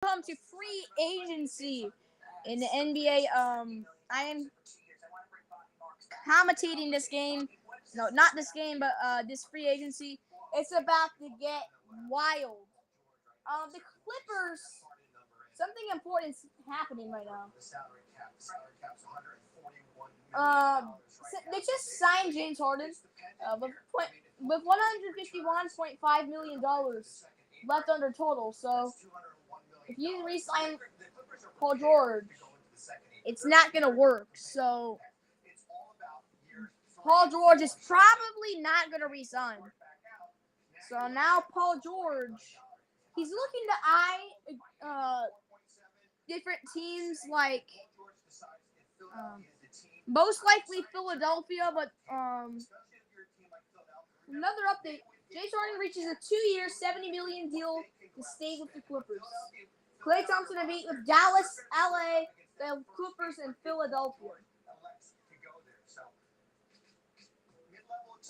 Come to free agency in the NBA. I am commentating this game. No, not this game, but this free agency. It's about to get wild. The Clippers. Something important is happening right now. They just signed James Harden with $151.5 million left under total. So if you re-sign Paul George, it's not gonna work. So Paul George is probably not gonna re-sign. So now Paul George, he's looking to eye different teams like most likely Philadelphia, but another update. James Harden reaches a 2-year, $70 million deal to stay with the Clippers. Klay Thompson will meet with Dallas, LA, the Clippers, and Philadelphia.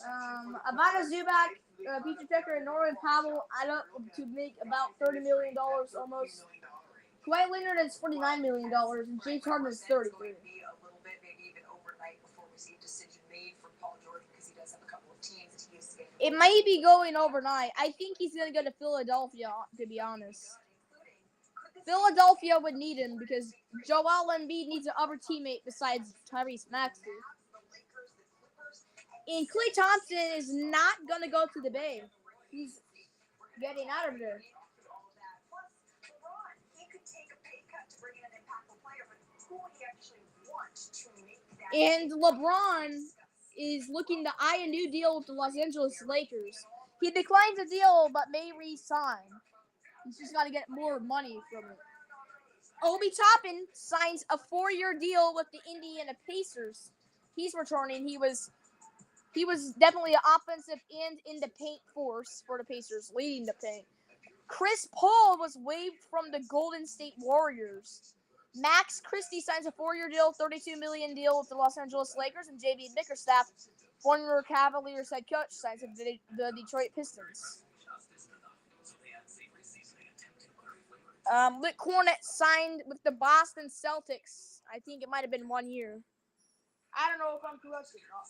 Ivana Zubac, Peter Tucker, and Norman Powell add up to make about $30 million almost. Kawhi Leonard is $49 million, and James Harden is $33. It may be going overnight. I think he's going to go to Philadelphia, to be honest. Philadelphia would need him because Joel Embiid needs an upper teammate besides Tyrese Maxey. And Klay Thompson is not going to go to the Bay. He's getting out of there. And LeBron is looking to eye a new deal with the Los Angeles Lakers. He declines the deal but may re-sign. He's just got to get more money from it. Obi Toppin signs a 4-year deal with the Indiana Pacers. He's returning. He was definitely an offensive and in the paint force for the Pacers, leading the paint. Chris Paul was waived from the Golden State Warriors. Max Christie signs a 4-year deal, $32 million deal with the Los Angeles Lakers, and J.B. Bickerstaff, former Cavaliers head coach, signs with the Detroit Pistons. Luke Kornet signed with the Boston Celtics. I think it might have been 1 year. I don't know if I'm correct or not.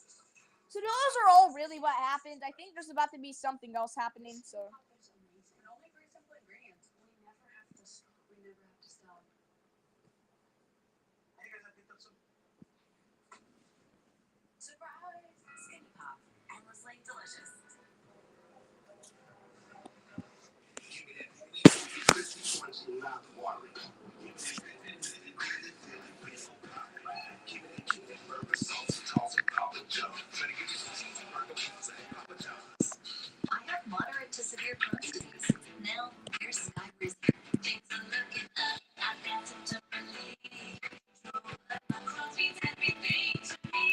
So those are all really what happened. I think there's about to be something else happening. So. I have moderate to severe Crohn's disease. Now, here's Skyrizi. Things are looking up. I've got some relief. Crohn's means everything to me.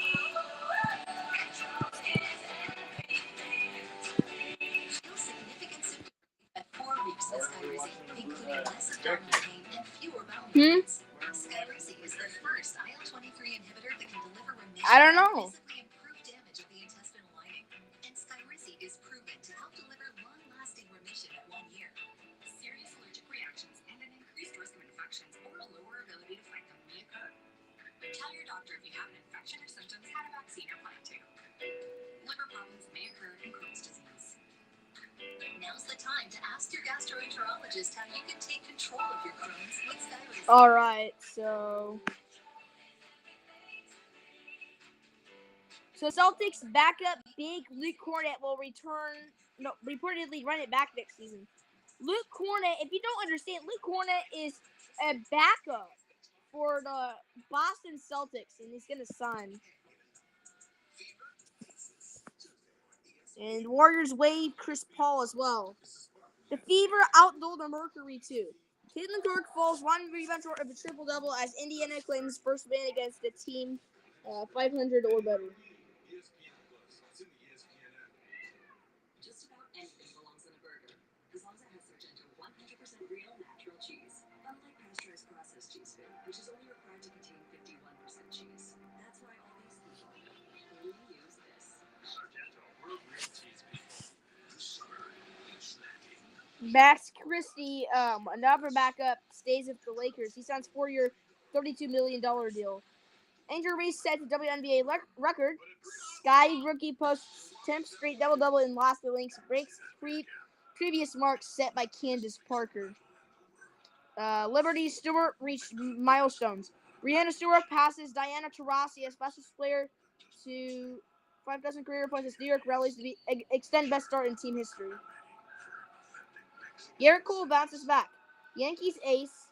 Crohn's is everything to me. Feel significant symptom relief at 4 weeks with Skyrizi, including less abdominal pain and fewer bowel movements. Skyrizi is the first IL-23 inhibitor that can deliver remission. I don't know. Physically improve damage of the intestinal lining. And Skyrizi is proven to help deliver long-lasting remission at 1 year. Serious allergic reactions and an increased risk of infections or a lower ability to fight them may occur. Tell your doctor if you have an infection or symptoms, had a vaccine or plan to. Liver problems may occur in Crohn's disease. Now's the time to ask your gastroenterologist how you can take control of your Crohn's with Skyrizi. All right, so Celtics backup big Luke Kornet will reportedly run it back next season. Luke Kornet, if you don't understand, Luke Kornet is a backup for the Boston Celtics, and he's going to sign. And Warriors waive Chris Paul as well. The Fever outdueled the Mercury, too. Caitlin Clark falls 1 rebound short of a triple-double as Indiana claims first win against the team 500 or better. Just about anything belongs in a burger, as long as it has Sargento 100% real natural cheese. Unlike pasteurized processed cheese food, which is only required to contain 51% cheese. That's why all these people only use this. Sargento, real cheese people. Max Christie, another backup, stays with the Lakers. He signs 4-year, $32 million deal. Andrew Reese set the WNBA record. Sky rookie posts 10th straight double-double in Lost the Lynx, breaks previous marks set by Candace Parker. Liberty Stewart reached milestones. Rihanna Stewart passes Diana Taurasi as fastest player to 5,000 career points as New York rallies to extend best start in team history. Garrett Cole bounces back. Yankees ace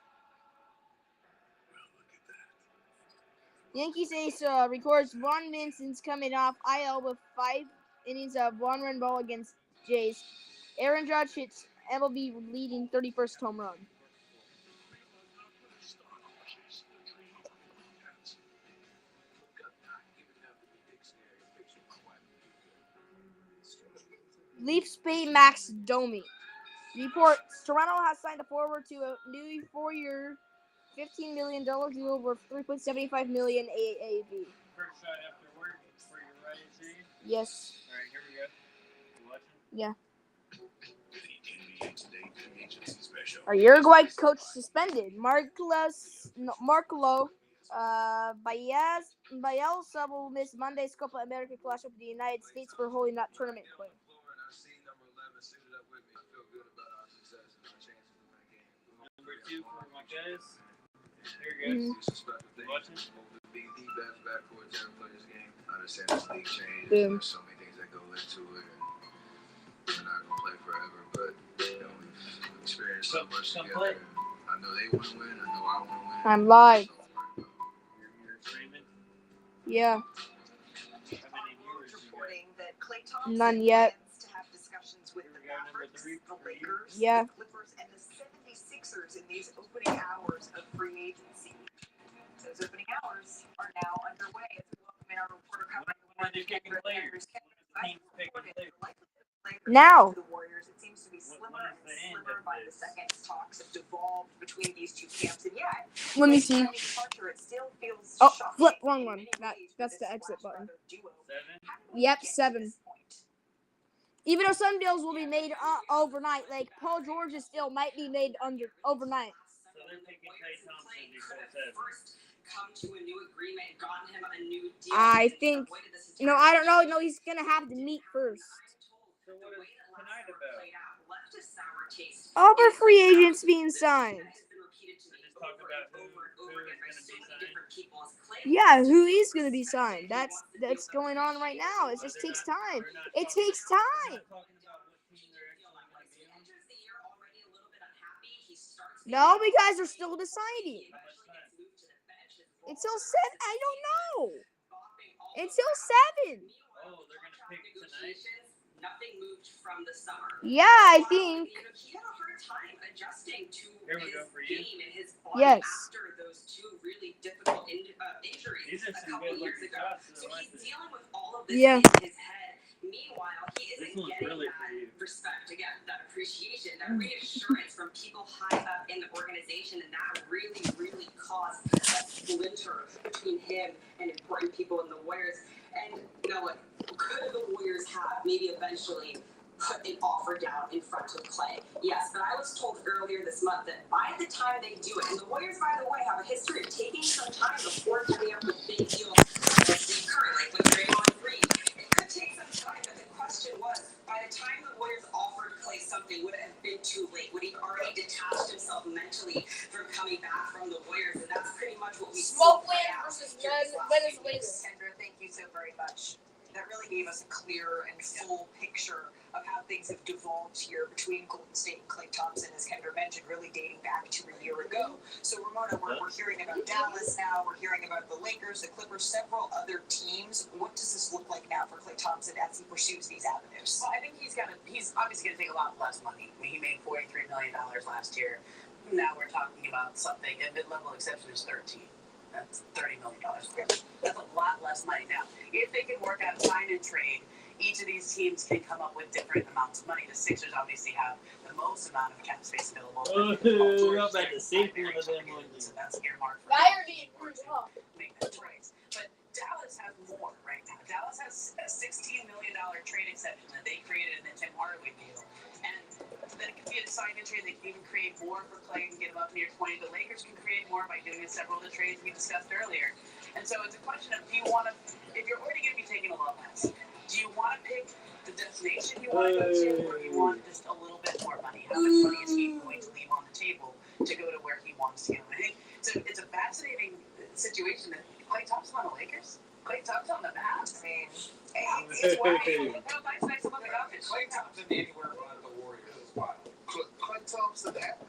records Vaughn Vincent's coming off IL with 5 innings of one-run ball against Jays. Aaron Judge hits MLB leading 31st home run. Leafs pay Max Domi. Reports Toronto has signed a forward to a new 4-year, $15 million deal worth $3.75 million AAV. First shot after work for your right hand. Yes. All right, here we go. You watching? Yeah. Our Uruguay coach suspended. Marcelo Bielsa will miss Monday's Copa America clash with the United States for holding that tournament claim. Number 2 for my guys. Here we go. You watching? I understand this league change. Boom. There's so many things that go into it, and we're not gonna play forever. But we've experienced so much together. I know they want to win. I know I want to win. I'm live. You're streaming? Yeah. How many viewers you got? Reporting that Klay Thompson None yet. plans to have discussions with the Here we go, number Mavericks, 3 the for you. Lakers, Yeah. the Clippers, and the 76ers in these opening hours of free agency. Those opening hours are now underway as we welcome in our reporter covering the When they're picking Warriors. players. Teams picking players. Now. The Warriors, it seems to be slimmer When and is the end slimmer of by the this? second. Talks have devolved between these two camps, and yet Let me see. departure, it still feels Oh, shocking flip, wrong in one. many ways for That's this the exit Splash button. Brother duo. 7? How did we Yep, get to 7. this point? Even though some deals will be made overnight, like Paul George's still might be made overnight. So they're picking Klay Thompson before 7. Come to a new agreement and gotten him a new deal. I think, no, I don't know. No, he's gonna have to meet first. So what is tonight about? Other free agents being signed. Just talk about who is going to be signed. Yeah, who is gonna be signed? That's going on right now. It just takes time. It takes time. We're not talking about what team they're actually going to be on. No, because they're still deciding. How much time? Until 7, I don't know. Until 7. Oh, they're going to pick tonight? Nothing moved from the summer. Yeah, I think. He had a hard time adjusting to Here we his go for you. game and his body Yes. after those 2 really difficult injuries These are a some couple good years looking ago. shots. So I like he's this. dealing with all of this Yeah. in his head. Meanwhile, he This isn't one's getting really that for you. respect again, that appreciation, that reassurance from people high up in the organization, and that really, really caused a splinter between him and important people in the Warriors. And you know what? Could the Warriors have maybe eventually put an offer down in front of Klay? Yes, but I was told earlier this month that by the time they do it, and the Warriors, by the way, have a history of taking some time before coming up with big deals like Steve Kerr, like with Draymond Green. It could take some time, but the question was, by the time the Warriors offered Klay something, would it have been too late? Would he already detached himself mentally from coming back from the Warriors? And that's pretty much what we Smokeland versus Venezuela. Kendra, thank you so very much. That really gave us a clear and full picture of how things have devolved here between Golden State and Klay Thompson, as Kendra mentioned, really dating back to a year ago. So, Ramona, we're hearing about Dallas now. We're hearing about the Lakers, the Clippers, several other teams. What does this look like now for Klay Thompson as he pursues these avenues? Well, I think he's obviously going to take a lot less money. I mean, he made $43 million last year. Now we're talking about something, a mid-level exception is 13. That's $30 million. That's a lot less money. Now, if they can work out sign and trade, each of these teams can come up with different amounts of money. The Sixers obviously have the most amount of cap space available. Oh, George I'm about to say primary one of them target, ones. so that's earmarked for make that choice. But Dallas has more right now. Dallas has a $16 million trade exception that they created in the Tim Hardaway deal. And then it could be a deciding trade. They can even create more for Clay and get him up near 20. The Lakers can create more by doing several of the trades we discussed earlier. And so it's a question of, do you want to, if you're already going to be taking a lot less, do you want to pick the destination you want to go to, or do you want just a little bit more money? How much money is he going to leave on the table to go to where he wants to go? And I think it's a fascinating situation that Klay Thompson on the Lakers, Klay Thompson on the Mavs. I mean, it's wild. Nice to look at it. Klay Thompson anywhere but the Warriors is wild. Klay Thompson happy,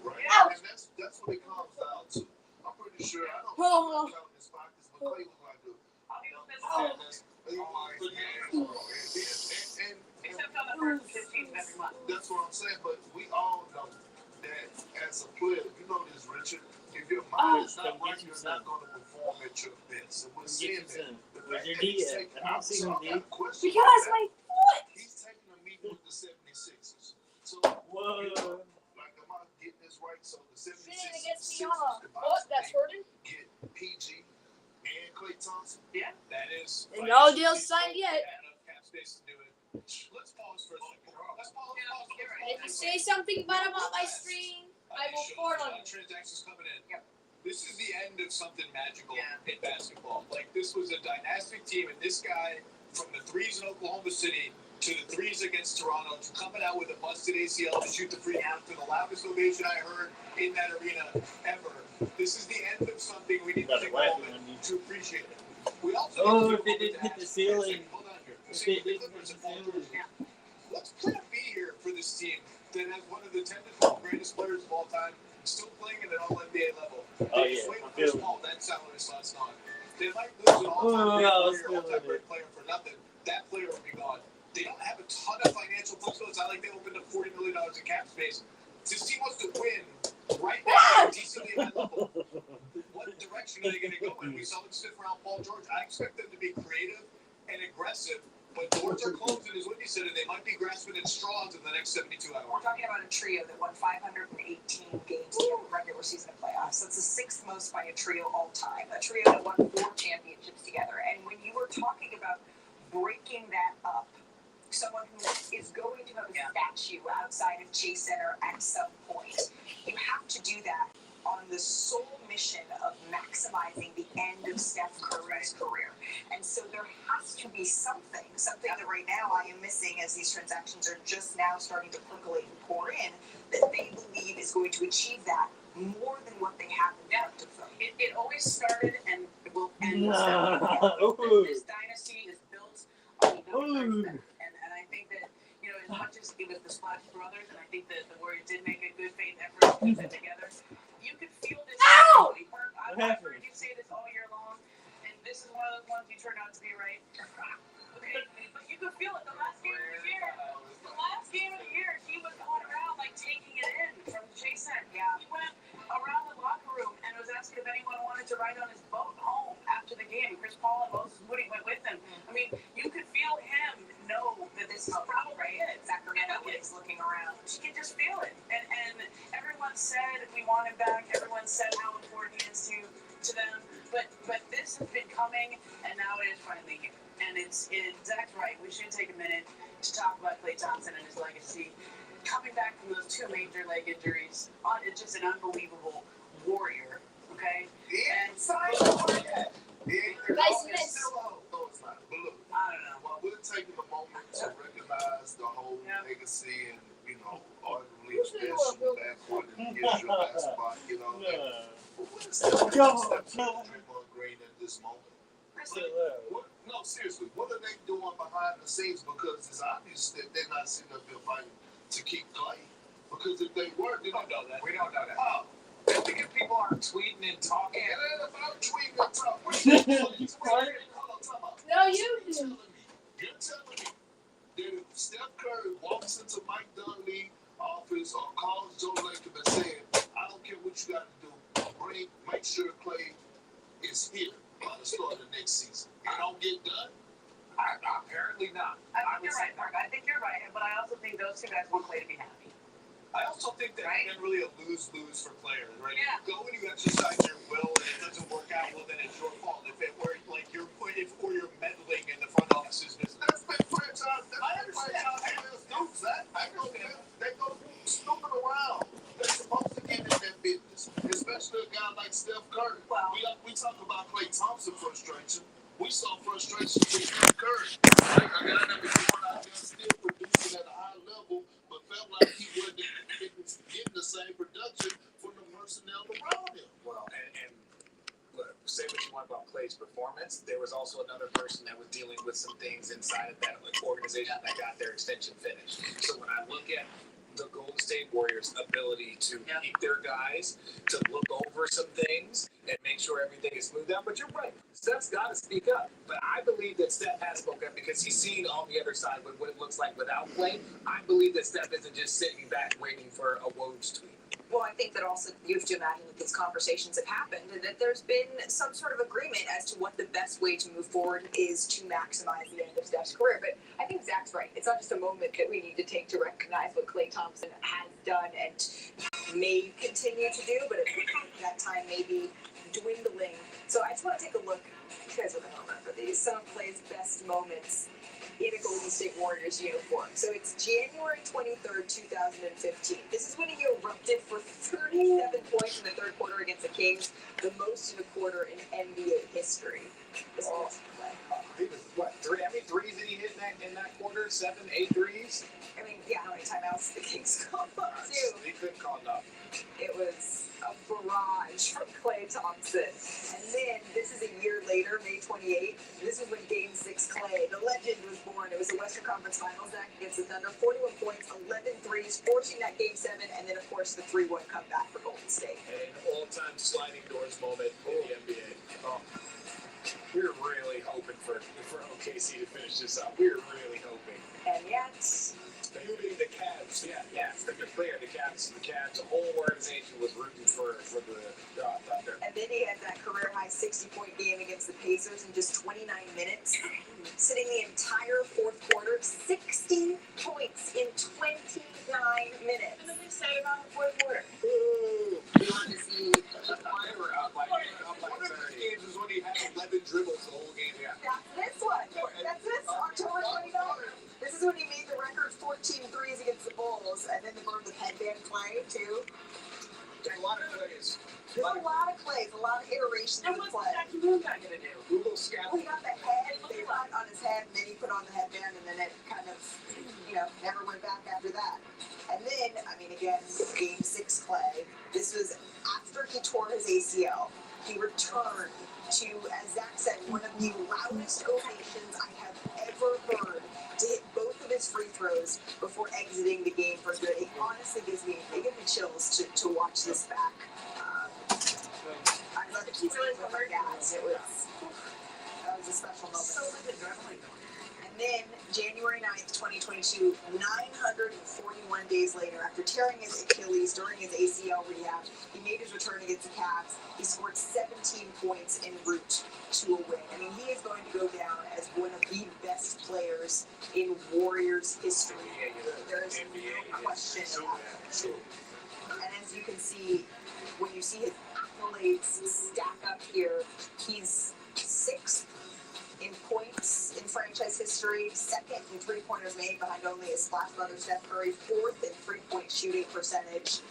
right? Ouch. And that's what it comes down to. I'm pretty sure I don't Oh. count his pockets, but Klay look like a I'll be honest. and Except on the first 15th of every month. that's what I'm saying. But we all know that as a player, you know this, Richard. If your mind is not right, you're not going to perform at your best. And we're seeing that. The fact that he's taking out, so I got a question Because about my that. foot. He's taking a meeting with the 76ers. So, Whoa. you know, like, am I getting this right? So the 76ers, Shooting against Sixers Tiana. could Oh, that's possibly hurting. get PG and Klay Thompson. Yeah. That is. And no deal signed yet. Enough cap space to do it. Let's pause for a second. Let's pause. If you say something bad about my stream, I will fart on you. Transactions coming in. Yep. This is the end of something magical Yeah. in basketball. Like, this was a dynastic team, and this guy, from the threes in Oklahoma City to the threes against Toronto, to coming out with a busted ACL to shoot the free out to the loudest ovation I heard in that arena ever. This is the end of something we need to take a moment to appreciate it. We also Oh, need to if they take a didn't hit moment the to ask- ceiling. Hold on here. If See, they the didn't Clippers hit and the Paul ceiling. George. What's plan B here for this team that has one of the 10 to 12 greatest players of all time still playing at an all-NBA level? Oh, They yeah, just wait I'm for Chris feeling Paul, that salary slot's gone. They might lose an all-time Oh, great yeah, I player, was feeling all-time it. great player for nothing. That player will be gone. They don't have a ton of financial flexibility. It's not like they opened up $40 million in cap space. This team wants to win right now, decently at that level. What direction are they going to go in? We saw them stiff around Paul George. I expect them to be creative and aggressive, but doors are closing, as Whitney said, and they might be grasping at straws in the next 72 We're hours. talking about a trio that won 518 games in the regular season and playoffs. That's the sixth most by a trio all time. A trio that won 4 championships together. And when you were talking about breaking that up, someone who is going to have a statue outside of Chase Center at some point, you have to do that on the sole mission of maximizing the end of Steph Curry's career. And so there has to be something that right now I am missing as these transactions are just now starting to percolate and pour in, that they believe is going to achieve that more than what they have in front of them. It always started and it will end with Nah. Steph. Ooh. This dynasty is built on Ooh. Steph. And I think that, you know, as much as it was the Splash Brothers, and I think that the Warriors did make a good faith effort to keep it together, you could feel this. Ow! I've heard you say this all year long, and this is one of those ones you turned out to be right. Okay, but you could feel it the last game of the year. The last game of the year, he was going around like taking it in from Chase Center. Yeah, he went around the locker room and was asking if anyone wanted to ride on his boat home after the game. Chris Paul and Moses Moody went with him. I mean, you could feel him know that this is probably it. Sacramento is looking around. You can just feel it. And everyone said we want him back. Everyone said how important he is to them. But this has been coming, and now it is finally here. And Zach's right. We should take a minute to talk about Klay Thompson and his legacy. Coming back from those 2 major leg injuries, it's just an unbelievable warrior. Okay? And Nice miss. No, it's not. But look, I don't know. well, we're taking a moment to recognize the whole Yeah. legacy and, you know, arguably the best backcourt in the history of basketball, you know. But what is Draymond Green at this moment? What, no, seriously, what are they doing behind the scenes? Because it's obvious that they're not sitting up there fighting to keep Klay. Because if they were, they don't know that. We don't know that. Oh, I think if people aren't tweeting and talking, it ain't about tweeting and talking. What you doing? Hold on, time out. No, you do. You're telling me that if Steph Curry walks into Mike Dunleavy's office or calls Joe Lacob and says, I don't care what you got to do, make sure Klay is here by the start of the next season. It don't get done? apparently not. I think you're right, Mark. I think you're right. But I also think those two guys want Klay to be happy. I also think that Right? it's really a lose-lose for players, right? Yeah. You go and you exercise your will, and it doesn't work out, well, then it's your fault. If it were like you're meddling in the front office's business. That's been franchise. I understand. They go to especially a guy like Steph Curry. Well- We talk about Klay Thompson frustration. We saw frustration with Steph Curry. Like a guy that was going out there still producing at a high level, but felt like he wasn't getting the same production from the personnel around him. Well, and look, say what you want about Klay's performance, there was also another person that was dealing with some things inside of that organization that got their extension finished. So when I look at the Golden State Warriors' ability to keep their guys, to look over some things and make sure everything is smoothed out. But you're right, Steph's got to speak up. But I believe that Steph has spoken up because he's seen on the other side what it looks like without Klay. I believe that Steph isn't just sitting back waiting for a Woj tweet. Well, I think that also you have to imagine that these conversations have happened and that there's been some sort of agreement as to what the best way to move forward is to maximize the end of Steph's career. But I think Zach's right. It's not just a moment that we need to take to recognize what Klay Thompson has done and may continue to do, but that time may be dwindling. So I just want to take a look. You guys are going to remember these. Some of Klay's best moments in a Golden State Warriors uniform. So it's January 23rd, 2015. This is when he erupted for 37 points in the third quarter against the Kings, the most in a quarter in NBA history. This was Klay. He was, what, how many threes did he hit in that quarter? 7, 8 threes? I mean, yeah, how many timeouts did the Kings call up too? He couldn't call enough. It was a barrage from Klay Thompson. And then, this is a year later, May 28th. This is when Game 6 Klay, the legend, was born. It was the Western Conference Finals act against the Thunder. 41 points, 11 threes, forcing that Game 7, and then, of course, the 3-1 comeback for Golden State. And an all-time sliding doors moment in the NBA. Oh, we were really hoping for OKC to finish this up. We were really hoping. And yet, Including the Cavs, the player, the Cavs, the whole organization was rooting for the Thunder. and then he had that career-high 60-point game against the Pacers in just 29 minutes, sitting the entire fourth quarter, 60 points in 29 minutes. What did they say about the fourth quarter? Ooh, we wanted to see the fire up like One of the games was when he had 11 dribbles the whole game. Yeah. That's this one. That's this, October 29th. This is when he made the record 14 threes against the Bulls, and then they burned the headband Klay, too. A lot of plays. There's a lot of plays, a lot of iterations And of what's play. Jackie Moon guy gonna do? Google scout. Well, he got the head, they put on his head, and then he put on the headband, and then it kind of, never went back after that. And then, I mean, again, Game 6 Klay, this was after he tore his ACL. He returned to, as Zach said, one of the loudest ovations I have ever heard to hit both of his free throws before exiting the game for good. It honestly gives me chills to watch this back. I love to keep feeling with my gas. That was a special moment. So much adrenaline going. And then January 9th, 2022, 941 days later, after tearing his Achilles during his ACL rehab, he made his return against the Cavs. He scored 17 points en route to a win. I mean, he is going to go down as one of the best players in Warriors history. There is no question about it. And as you can see, when you see his accolades stack up here, he's 6th in points in franchise history, 2nd in three-pointers made behind only his splash brother Steph Curry, 4th in three-point shooting percentage,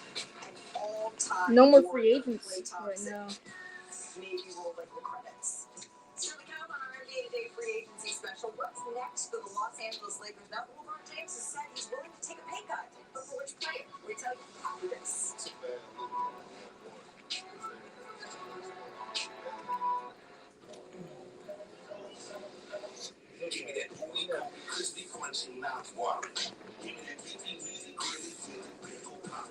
and all-time No more Warrior free agents Klay right Thompson. now. Maybe rolling the credits. So we come on our NBA Today free agency special. What's next for the Los Angeles Lakers? Now, LeBron James has said he's willing to take a pay cut. But for which player? We tell you after this. It's a bad look on that boy. Give me that ooey gooey, crispy, crunchy, mouth-watering. Give me that beefy, meaty, gritty, feeling, pickle pop.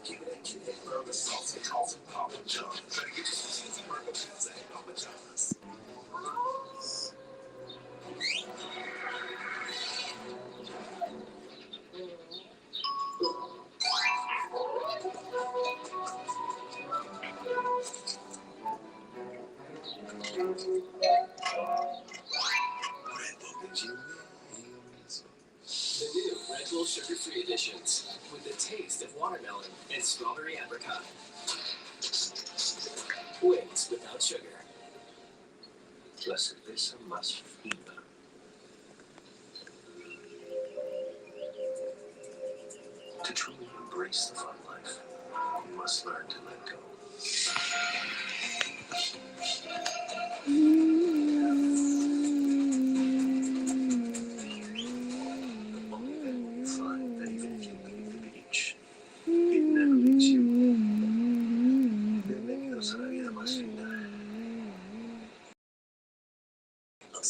Give me that burger sauce and toss and Papa John. Try to get you some cheesy burger pizza and Papa John's. Red Bull and Jimmy. The new Red Bull sugar-free editions with the taste of watermelon and strawberry apricot. Wings without sugar. La cerveza más fina. To truly embrace the fun life, you must learn to let go.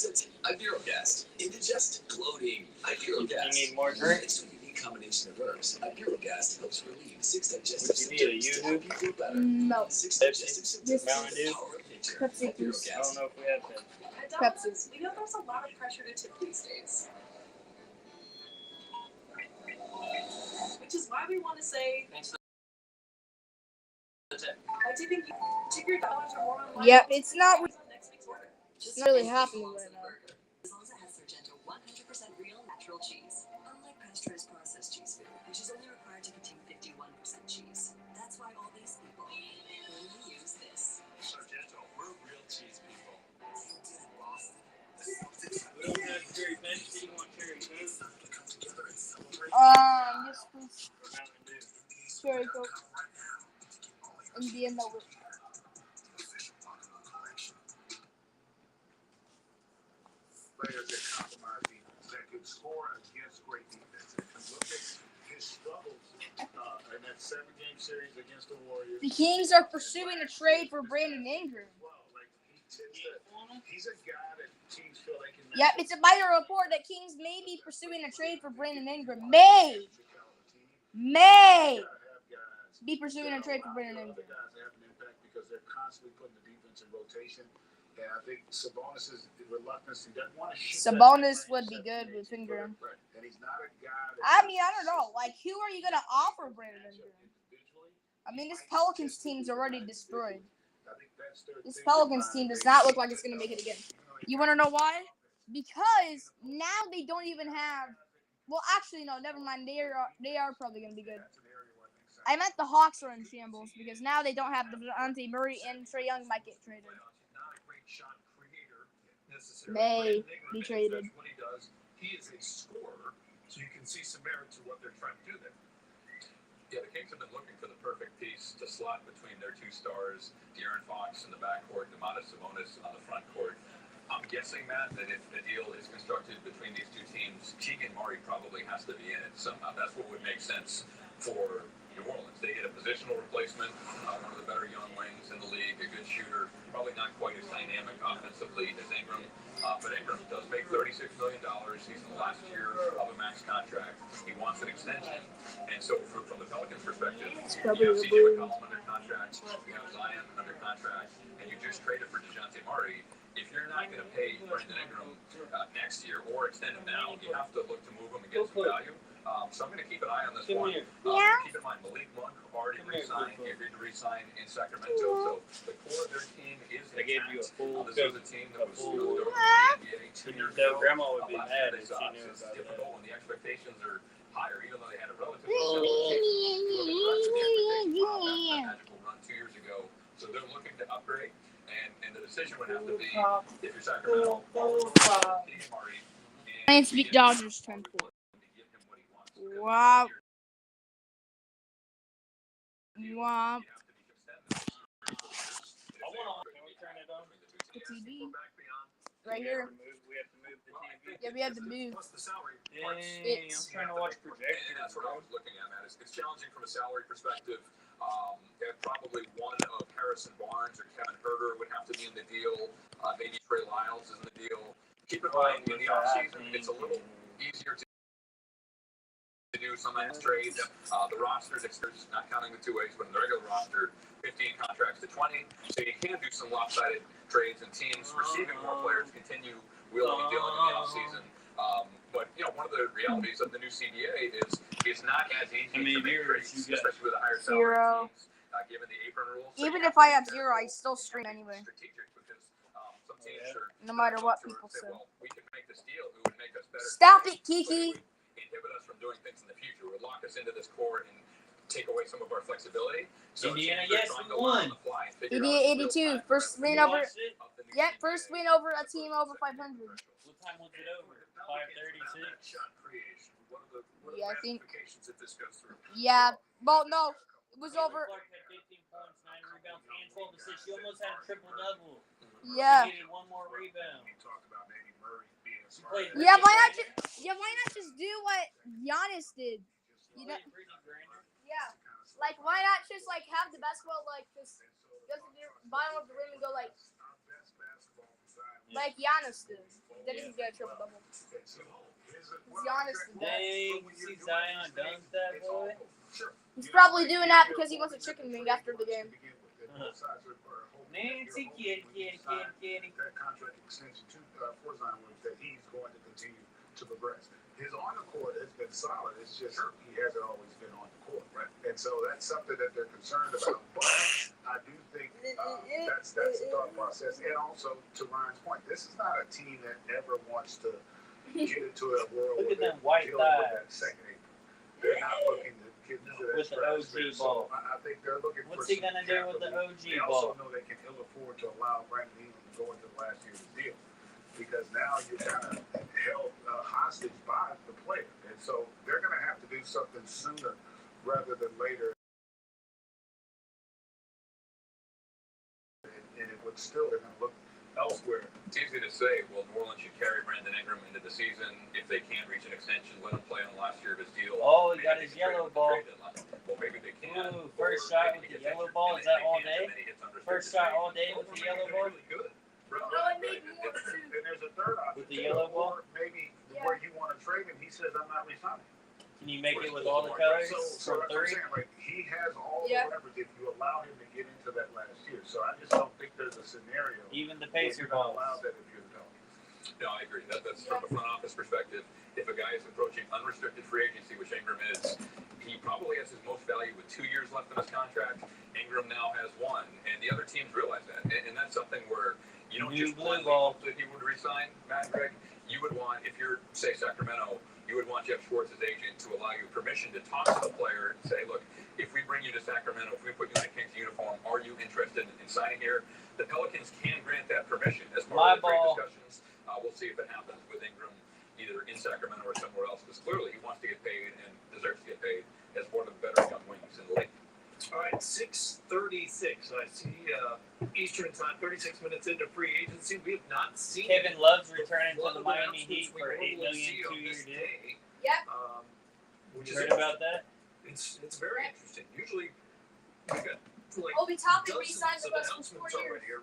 City. Iberogast. Indigest. Bloating. You Iberogast. need more drink? It's a unique combination of herbs. Iberogast helps relieve 6 digestive What you need, a symptoms to Yoo-hoo? help you feel better. No. 6 Pepsi? digestive symptoms. Mountain Dew? Power of nature. Pepsi juice. I don't know if we have that. At Domino's, we know there's a lot of pressure to tip these days. Which is why we want to say, Thanks for by tipping you, tip your dollars or more on Yep, it's not next week's order. It's not really happening right now. Salsa has Sargento 100% real natural cheese, unlike pasteurized processed cheese food, which is only required to contain 51% cheese. That's why all these people only use this. Sargento, we're real cheese people. We don't have cherry Pepsi. You want cherry Coke Yes, please. or Mountain Dew? Cherry Coke. Indian that was. Players that compromise defense, that could score against great defense. And look at his struggles in that 7-game series against the Warriors. The Kings are pursuing a trade for Brandon Ingram. Well, like he's a guy that teams feel they can. Yep, it's a minor report that Kings may be pursuing a trade for Brandon Ingram. May be pursuing a trade for Brandon Ingram. Guys have an impact because they're constantly putting the defense in rotation. And I think Sabonis' reluctance, he doesn't want to shoot. Sabonis would be good with Ingram. Right. And he's not a guy that I mean, I don't know. Like, who are you going to offer Brandon Ingram? I mean, this Pelicans team's already destroyed. I think that's their This thing. Pelicans team does not look like it's going to make it again. You want to know why? Because now they don't even have. Well, actually, no. Never mind. They are probably going to be good. I meant the Hawks are in shambles because now they don't have Dejounte Murray and Trae Young might get traded. May be traded. What he does, he is a scorer, so you can see some merit to what they're trying to do there. Yeah, the Kings have been looking for the perfect piece to slot between their two stars, De'Aaron Fox in the backcourt, Domantas Sabonis on the front court. I'm guessing, Matt, that if the deal is constructed between these two teams, Keegan Murray probably has to be in it somehow. That's what would make sense for New Orleans. They get a positional replacement, one of the better young wings in the league, a good shooter, probably not quite as dynamic offensively as Ingram. But Ingram does make $36 million. He's in the last year of a max contract. He wants an extension. And so from the Pelicans' perspective, you have CJ McCollum under contract, you have Zion under contract, and you just traded for Dejounte Murray. If you're not going to pay Brandon Ingram next year or extend him now, you have to look to move him and get some value. So I'm going to keep an eye on this one. Keep in mind, Malik Monk already re-signed. He agreed to re-sign in Sacramento. So the core of their team is. They gave you a full This was a team that was full- over in the NBA 2 years Their ago. grandma would be Last mad year if they she saw knew it's about difficult that. when the expectations are higher, even though they had a relatively similar team. You look at the rest of the expectations on that magical run 2 years ago. So they're looking to upgrade, and the decision would have to be if you're Sacramento, Keegan Murray, Lions beat Dodgers 10-4. Wow. Wow. Can we turn it on? The TV. Right here. We have to move the TV. Yeah, we have to move. Plus the salary Dang, parts. I'm trying to watch And projections. that's what I was looking at, Matt. It's challenging from a salary perspective. And probably one of Harrison Barnes or Kevin Herter would have to be in the deal. Maybe Trey Lyles is in the deal. Keep in mind, in the offseason, it's a little easier to do some of these trades. The rosters, not counting the two-ways, but in the regular roster, 15 contracts to 20. So you can do some lopsided trades, and teams receiving more players continue wheeling and dealing in the offseason. But, you know, one of the realities of the new CBA is it's not as easy How many to make viewers trades, you got? especially with the higher salary Zero. teams, given the apron rules. So Even you if have I to have be zero, I careful still and stream anyway. strategic because some teams are No matter what talk to her people and say, say. well, we can make this deal. It would make us better. Stop today, it, Kiki. but it would inhibit us from doing things in the future. It would lock us into this core and take away some of our flexibility. So Indiana, teams are yes, trying we to learn on won. the fly and figure Idiot out in real 82. time First the win You over. watched it? of the new Yep, CBA. first win over a team over 500. What time was it over? 5:36. Shot creation. What are the Yeah, I think. ramifications if this goes through? Yeah. Well, no. It was over. Clark had 15 points, 9 rebounds, and 12 assists. She almost had a triple-double. Yeah. She needed one more rebound. We talk about maybe Murray being a She smart. played Yeah, why not Brittany just? Yeah, why not just do what Giannis did? You know? Brittany Griner. Yeah. Like, why not just like have the basketball like just go to the bottom of the rim and go like. like Giannis did. They didn't get a triple double. Giannis did that. Dang, you see Zion dunk that boy? He's probably doing that because he wants a chicken wing after the game. Nancy, kitty. That contract extension for Zion Williams that he's going to continue to progress. His on the court has been solid. It's just he hasn't always been on the court, right? And so that's something that they're concerned about. But I do think that's the thought process. And also to Ryan's point, this is not a team that ever wants to get into a world Look at where them white they're dealing with thighs. that second apron. They're not looking to get into that With the OG stratosphere. ball. So I think they're looking What's for he gonna do with the OG They ball? also know they can ill afford to allow Brandon Ingram to go into the last year's deal because now you're kind of held hostage by the player, and so they're going to have to do something sooner rather than later. And it would still they're going to look elsewhere. It's easy to say, well, New Orleans should carry Brandon Ingram into the season. If they can't reach an extension, let him play on the last year of his deal. Oh, he Maybe got they his can trade yellow him at the ball. trade deadline. Well, maybe they can. Ooh, first Or shot maybe with he the gets yellow injured ball. and Is that they all can't, day? and then he gets unrestricted First shot free all agency. day with the yellow ball? Really good. I made more too. And there's a third option. With the yellow ball? Or maybe Yeah. where you want to trade him, he says, "I'm not resigning." Can you make it with all the colors So from that's what I'm three? saying. Like he has all Yeah. the leverage if you allow him to get into that last year. So I just don't think there's a scenario Even the where Pacer you're not balls. allowed that if you're the Pelicans. No, I agree. That's from a front office perspective. If a guy is approaching unrestricted free agency, which Ingram is, he probably has his most value with 2 years left in his contract. Ingram now has 1, and the other teams realize that. And that's something where you don't New just blue blindly ball. hope that he would resign, Matt and Greg. You would want, if you're, say, Sacramento, you would want Jeff Schwartz's agent to allow you permission to talk to the player and say, look, if we bring you to Sacramento, if we put you in a Kings uniform, are you interested in signing here? The Pelicans can grant that permission as part of the trade discussions. We'll see if it happens with Ingram either in Sacramento or somewhere else, because clearly he wants to get paid and deserves to get paid as one of the better young wings in the league. All right, 6:36. I see Eastern time, 36 minutes into free agency. We have not seen Kevin Love's returning one to the of Miami announcements Heat we for $8 normally million see on 2-year this deal. day. Yep. Which You is heard about that? It's very interesting. Usually we got like Obi Toppin dozens re-signed with of us for 4 announcements years. already, or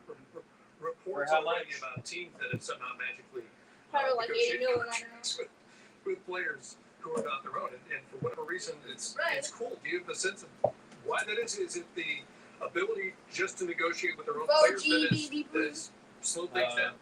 reports For how already much? about teams that have somehow magically Probably like 80 negotiated million, I contracts don't know. with players who are on their own, and for whatever reason, it's Right. it's cool. Do you have a sense of why that is? Is it the ability just to negotiate with their own Vote players GBB, that has slowed things down?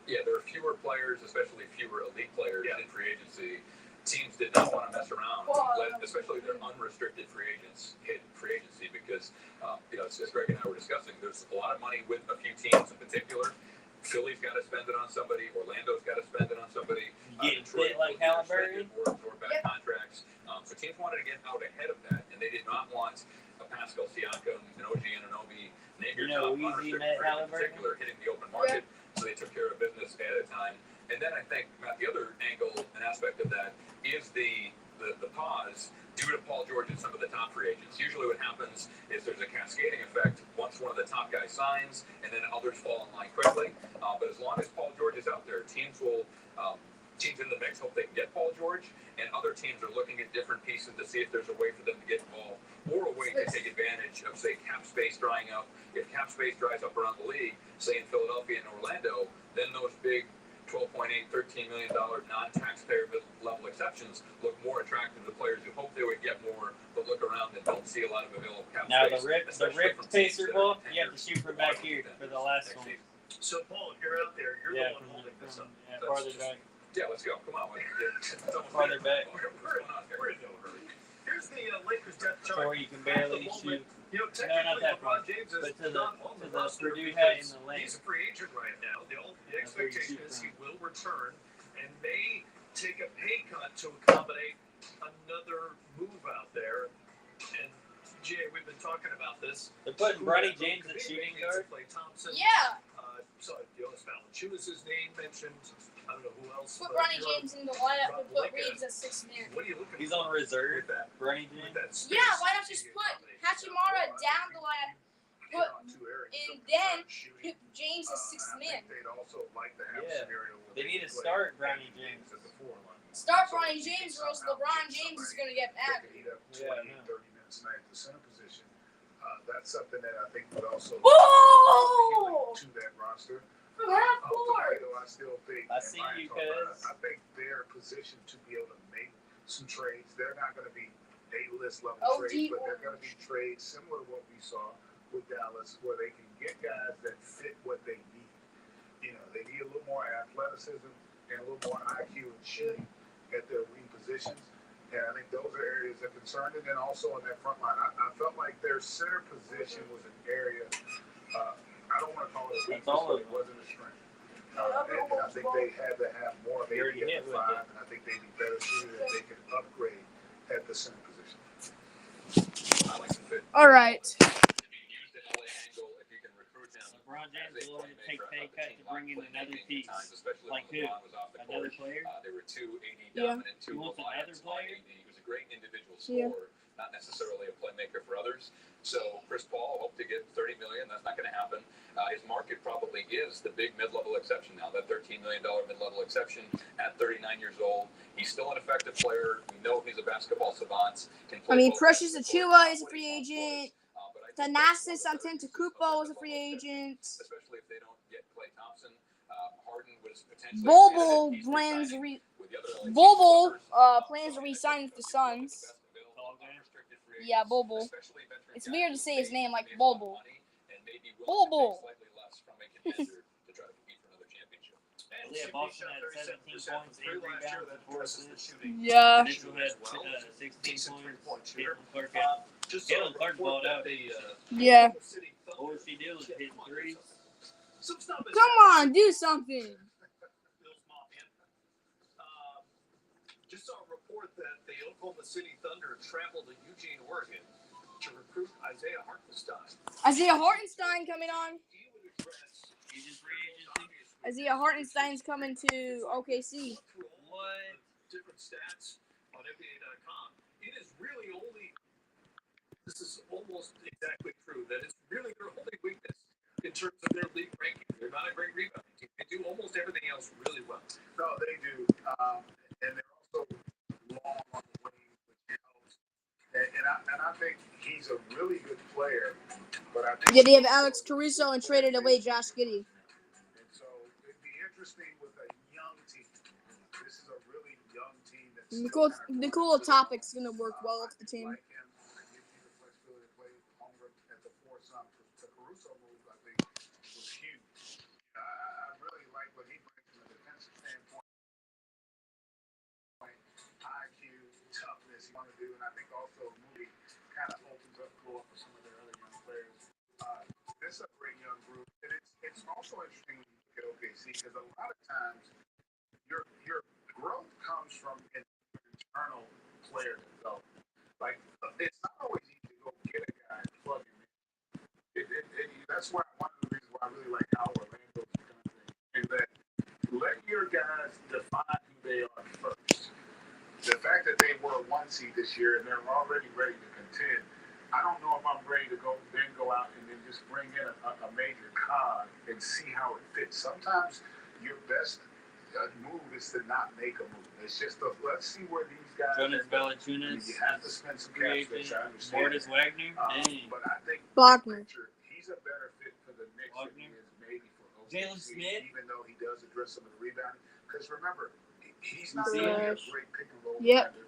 Yeah, there are fewer players, especially fewer elite players Yeah. in free agency. Teams did not want to mess around, Well, especially their unrestricted free agents hit free agency because, as Greg and I were discussing, there's a lot of money with a few teams in particular. Philly's got to spend it on somebody. Orlando's got to spend it on somebody. You get Detroit bit like will be Halliburton? restricted or bad Yep. contracts. So teams wanted to get out ahead of that, and they did not want a Pascal Siakam, an OG Anunoby, name your You know top who easy unrestricted met free agent in Halliburton? particular hitting the open market. So they took care of business ahead of time. And then I think, Matt, the other angle and aspect of that is the pause due to Paul George and some of the top free agents. Usually what happens is there's a cascading effect once one of the top guys signs, and then others fall in line quickly. But as long as Paul George is out there, teams in the mix hope they can get Paul George, and other teams are looking at different pieces to see if there's a way for them to get involved or a way to take advantage of, say, cap space drying up. If cap space dries up around the league, say in Philadelphia and Orlando, then those big $12.8, $13 million non-taxpayer level exceptions look more attractive to players who hope they would get more, but look around and don't see a lot of available cap Now space. the ripped Pacer ball, you have to shoot from back here for the last one. So Paul, if you're out there, you're Yeah, the one holding this up. yeah, That's farther just- back. Yeah, let's go. Come on. It's almost Farther there. back. We're in no hurry. Here's the Lakers depth chart. So where you can barely shoot. You know, not technically, that LeBron far. James is But to the- not on to the the roster Purdue hat in because the lane. he's a free agent right now. The That's where you expectation shoot is from. he will return and may take a pay cut to accommodate another move out there. And Jay, we've been talking about this. They're putting Bronny James at shooting guard. Clay Thompson. Yeah. Saw Jonas Valanciunas' name mentioned. I don't know who else. Put but Bronny you're- James in the lineup and put Reeves at 6 man. What are you looking He's for on reserve. with that? Bronny With James. that space? Yeah, why not just put Hachimura down the line, put and then put James as 6th man? They'd also like to have Yeah. a scenario where They need to play start Bronny James. at the 4 line. Start Bronny James or else LeBron James is going to get They mad. could eat up Yeah, 20, I know. 30 minutes a night at the center position. That's something that I think would also Oh! appeal to that roster. From half Ultimately, court. though, trades, but they're going to be trades similar to what we saw with Dallas, where they can get guys that fit what they need. You know, they need a little more athleticism and a little more IQ and shooting at their wing positions. And I think those are areas that concern. And then also on that front line, I felt like their center position was an area, I don't want to call it a weakness, but it wasn't a strength. And I think they had to have more maybe at the 5, and I think they'd be better suited if they could upgrade at the center position. All right. LeBron James is willing to take pay cut to bring in another piece. Like who? Another player? They were two AD Yeah. dominant, two He wants another player? He was a great individual Yeah. scorer, not necessarily a playmaker for others. So Chris Paul hoped to get $30 million. That's not going to happen. His market probably is the big mid-level exception now. That $13 million mid-level exception at 39 years old. He's still an effective player. We know he's a basketball savant. I mean, Precious Achiuwa is a free agent. Thanasis Antetokounmpo is a free agent. Especially if they don't get Klay Thompson. Harden was potentially. Bobo plans to resign with the Suns. Yeah, Bobo. It's weird to say his name like Bobo. Bobo. Leah Boston had 17 points, 8 rebounds, and 4 assists. Yeah. Mitchell had 16 points. Caitlin Clark balled out. Yeah. What was she doing? Hitting threes? Come on, do something. Just saw a report that the Oklahoma City Thunder traveled to Eugene, Oregon to recruit Isaiah Hartenstein. Isaiah Hartenstein coming on. He's just free agency. Isaiah Hartenstein's coming to OKC. What? Different stats on NBA.com. It is really only. This is almost exactly true. That it's really their only weakness in terms of their league ranking. They're not a great rebounding team. They do almost everything else really well. No, they do. And they're also long on the wing, which helps. And I think he's a really good player. But I think Yeah, they have Alex Caruso and traded away Josh Giddey. And so it'd be interesting with a young team. This is a really young team that's Nicole Topic's gonna work well with the team. like him. Gives you the flexibility to play longer at the 4. The Caruso move, I think, was huge. I really like what he brings from a defensive standpoint. IQ, toughness, he want to do, and I think also Moody kind of opens up the floor for some of their other young players. This is a great young group, and it's also interesting when you look at OKC because a lot of times your growth comes from internal player development. Like it's not always easy to go get a guy and plug him in. That's why one of the reasons why I really like how Orlando's done things is that let your guys define who they are first. The fact that they were a 1 seed this year and they're already ready to contend, I don't know if I'm ready to go out and then just bring in a major cog and see how it fits. Sometimes your best move is to not make a move. It's just let's see where these guys. Jonas Valanciunas. You have to spend some cap space. I understand. Mortis Wagner. Dang. But I think Wagner. He's a better fit for the Knicks than he is maybe for OKC, Jalen Smith. even though he does address some of the rebounding. Because remember, he's not really a great pick and roll Yep. defender.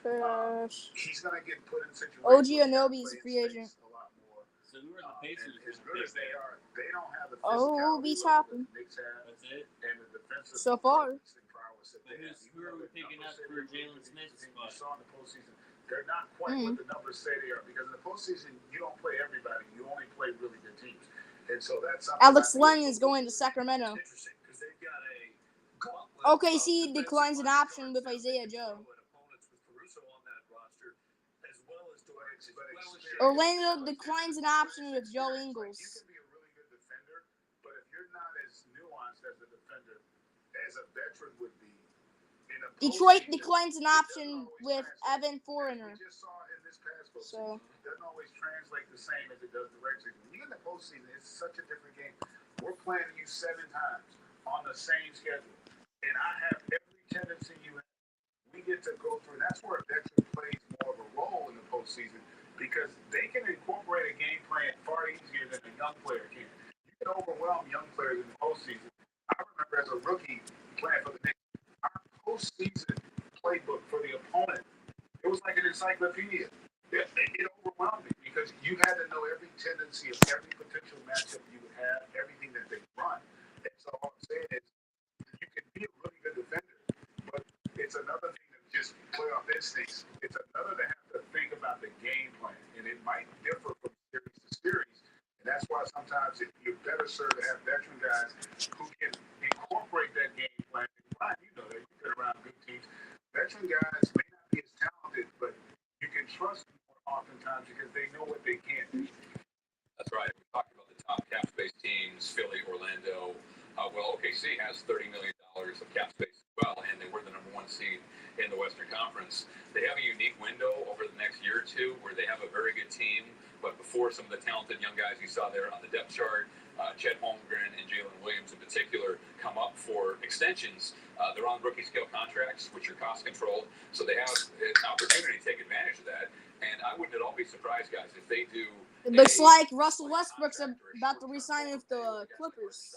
Trash. He's going to get put in situations. OG where he Anunoby is has a to free play agent. space a lot more. So who are the Pacers And as going good to as pick? they are, they don't have the Oh, physicality be level chopping. that the Knicks have That's it. and the defensive So far. prowess that But they have. who are we picking up for Jalen Smith's You spot? saw in the postseason, they're not quite what the numbers say they are because in the postseason you don't play everybody. You only play really good teams, and so that's something. Alex Len is going to Sacramento. Interesting because they've got a gauntlet OKC of declines an defensive option with Isaiah Joe. and opponents with Caruso on that roster, as well as Dwight, as well as Orlando declines an option with Joe You Ingles. can be a really good defender, but if you're not as nuanced as a defender as a veteran would be, in a Detroit postseason, declines an it doesn't option always with translate. Evan Foreigner. We just saw in this past postseason, So- it doesn't always translate the same as it does the regular season. When you get in the postseason, it's such a different game. We're playing you 7 times on the same schedule, and I have every tendency you have. We get to go through. That's where a veteran plays more of a role in the postseason because they can incorporate a game plan far easier than a young player can. You can overwhelm young players in the postseason. I remember as a rookie playing for the Knicks, our postseason playbook for the opponent, it was like an encyclopedia. it overwhelmed me because you had to know every tendency of every potential matchup you would have, everything that they run. And so all I'm saying is you can be a really good defender, but it's another thing than just playoff instincts. It's another to have to think about the game plan, and it might differ from series to series. And that's why sometimes you're better served to have veteran guys who can incorporate that game plan. And Ryan, you know that you've been around good teams. Veteran guys may not be as talented, but you can trust them more oftentimes because they know what they can do. That's right. We talked about the top cap space teams, Philly, Orlando. Well, OKC has $30 million of cap space as well, and they were the number 1 seed in the Western Conference. They have a unique window over the next year or two where they have a very good team, but before some of the talented young guys you saw there on the depth chart, Chet Holmgren and Jalen Williams in particular, come up for extensions. They're on rookie scale contracts, which are cost controlled, so they have an opportunity to take advantage of that. And I wouldn't at all be surprised, guys, if they do. It looks like Russell Westbrook's about to resign with the Clippers.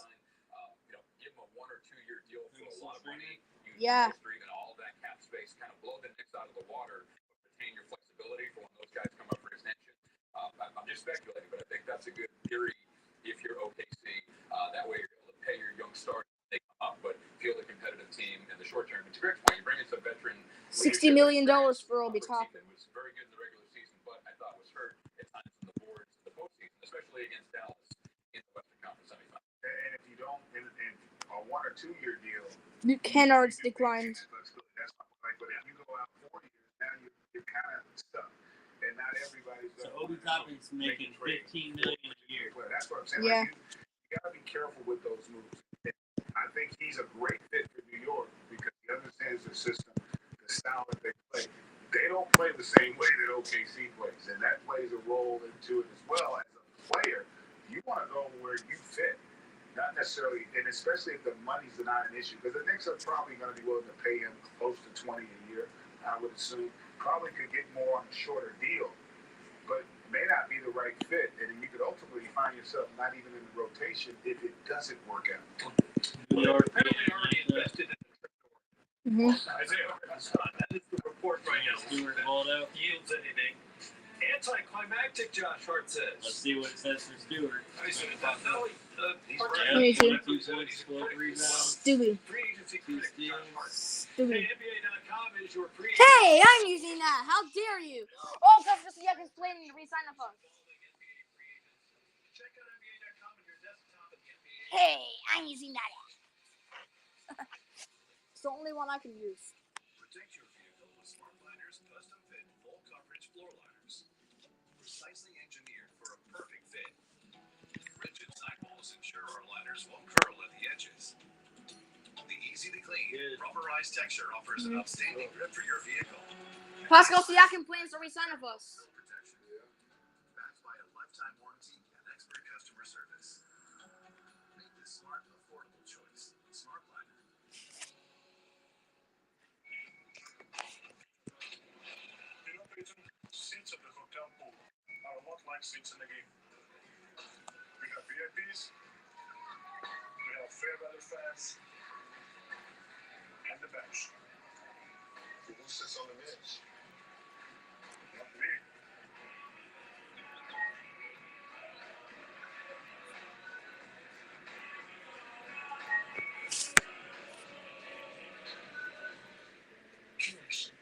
Give them a 1 or 2 year deal for a lot of money. Yeah. And all that cap space, kind of blow the Knicks out of the water, but retain your flexibility for when those guys come up for extension. I'm just speculating, but I think that's a good theory if you're OKC. That way you're able to pay your young stars when they come up, but field a competitive team in the short term. It's a great point. You bring in some veteran. $60 million for Obi Toppin. It was very good in the regular season, but I thought was hurt at times in the boards in the postseason, especially against Dallas in the Western Conference semifinal. And if you don't, in a 1 or 2 year deal, Luke Kennard's declined. That's good. That's my point. But if you go out 4 years, now you're kind of stuck. And not everybody's. So Obi Toppin's making $15 million a year. Well, that's what I'm saying. Yeah. Like you got to be careful with those moves. And I think he's a great fit for New York because he understands the system, the style that they play. They don't play the same way that OKC plays, and that plays a role into it as well. As a player, you want to go where you fit. Not necessarily, and especially if the money's not an issue, because the Knicks are probably going to be willing to pay him close to $20 a year, I would assume. Probably could get more on a shorter deal, but may not be the right fit, and then you could ultimately find yourself not even in the rotation if it doesn't work out. New York Apparently already invested in the Mm-hmm. Isaiah Hartenstein. That is the report right now. Stewart Voldo. Yields anything. Anticlimactic, Josh Hart says. Let's see what it says for Stewart. He's right. Let me see. 22 points, 12 rebounds, Stupid. Free agency critic, Josh Hart. Stupid. Hey, NBA.com is your free Hey, I'm using that. How dare you? Oh, because Siakam's planning to resign the phone. Check out NBA.com on your desktop and NBA. Hey, I'm using that app. It's the only one I can use. Protect your vehicle with Smart Liners custom fit full coverage floor liners. Precisely engineered for a perfect fit. Rigid sidewalls ensure our liners won't curl at the edges. The easy to clean, rubberized texture offers an outstanding grip for your vehicle. Pascal Siakam plans to resign with us. Protection. Backed by a lifetime warranty and expert customer service. Make this smart, affordable choice. Smart Liner. Seats at the hotel pool are a lot like seats in the game. We have VIPs, we have fair weather fans, and the bench. Who sits on the bench? Not me. Connection.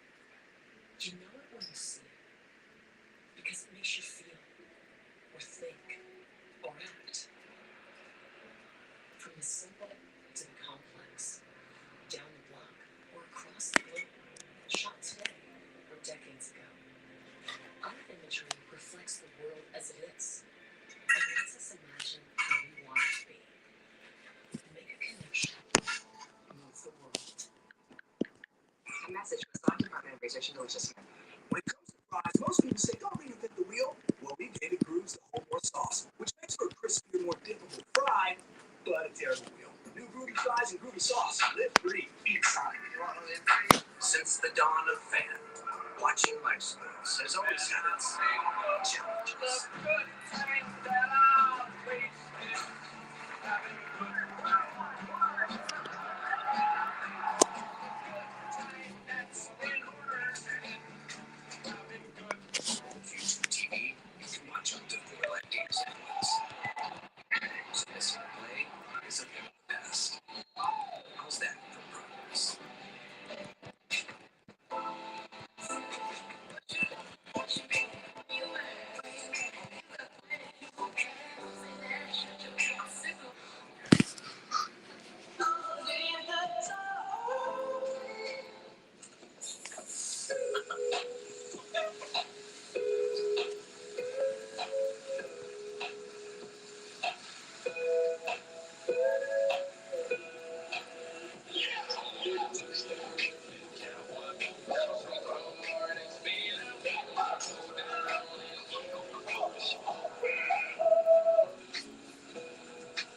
You know it when you see it. Because it makes you feel, or think, or act. From the simple to the complex, down the block or across the globe, shot today or decades ago. Our imagery reflects the world as it is and lets us imagine how we want it to be. Make a connection. Move the world. A message was not Department of Research and Delicious. When it comes to fries, most people say, don't reinvent the wheel. Well, we gave it Grooves the whole more sauce, which makes for a crispier, more difficult fry, but a terrible wheel. New groovy fries and groovy sauce. Live free. Eat fine. Since the dawn of fan, watching life sports has always had its challenges. Yes, play is a past. How's that for progress?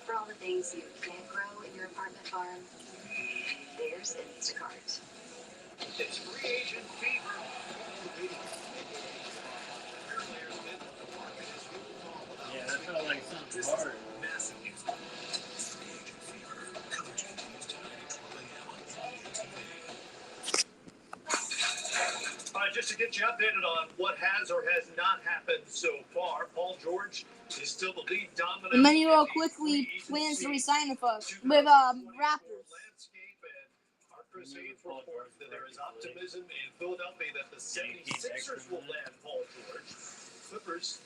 For all the things you can't grow in your apartment farm, there's Instacart. It's free agent fever. Yeah, that felt like something hard. Massive news. All right, just to get you updated on what has or has not happened so far, Paul George is still the lead dominant. And then he real quickly plans to resign with us with Raptors. Landscape and our Chris Haynes reports that there is optimism in Philadelphia that the 76ers will land Paul George. Clippers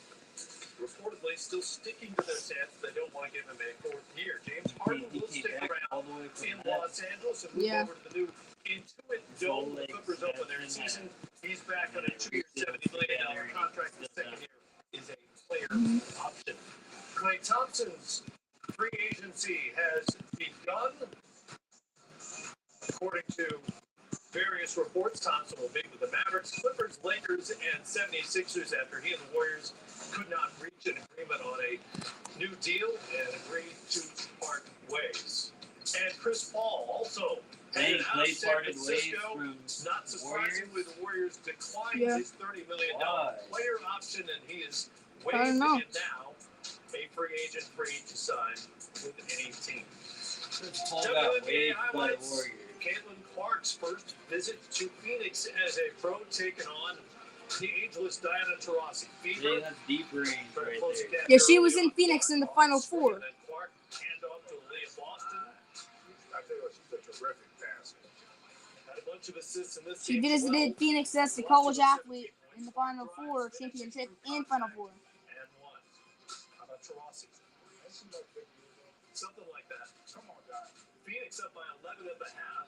reportedly still sticking to their stance. They don't want to give him a fourth year. James Harden will stick around in Los Angeles and move over to the new Intuit Dome. The Clippers open their season. He's back on a 2-year, $70 million contract. The second year is a player option. Klay Thompson's free agency has begun. According to various reports, Thompson will be with the Mavericks, Clippers, Lakers, and 76ers after he and the Warriors could not reach an agreement on a new deal and agreed to part ways. And Chris Paul also headed out of San Francisco. Not surprisingly, the Warriors declined his $30 million player option, and he is waiting to get now a free agent free to sign with any team. WNBA highlights. Caitlin Clark's first visit to Phoenix as a pro, taking on the ageless Diana Taurasi. Yeah, that's deep range right there. Yeah, she was in Phoenix in the Final Four. Clark hand off to Leah Boston. I tell you what, she's a terrific passer. Had a bunch of assists in this She game as visited well. Phoenix as a college athlete in the Final Four championship and Final Four. And one. How about Taurasi? Something like that. Come on, guys. Phoenix up by 11 at the half.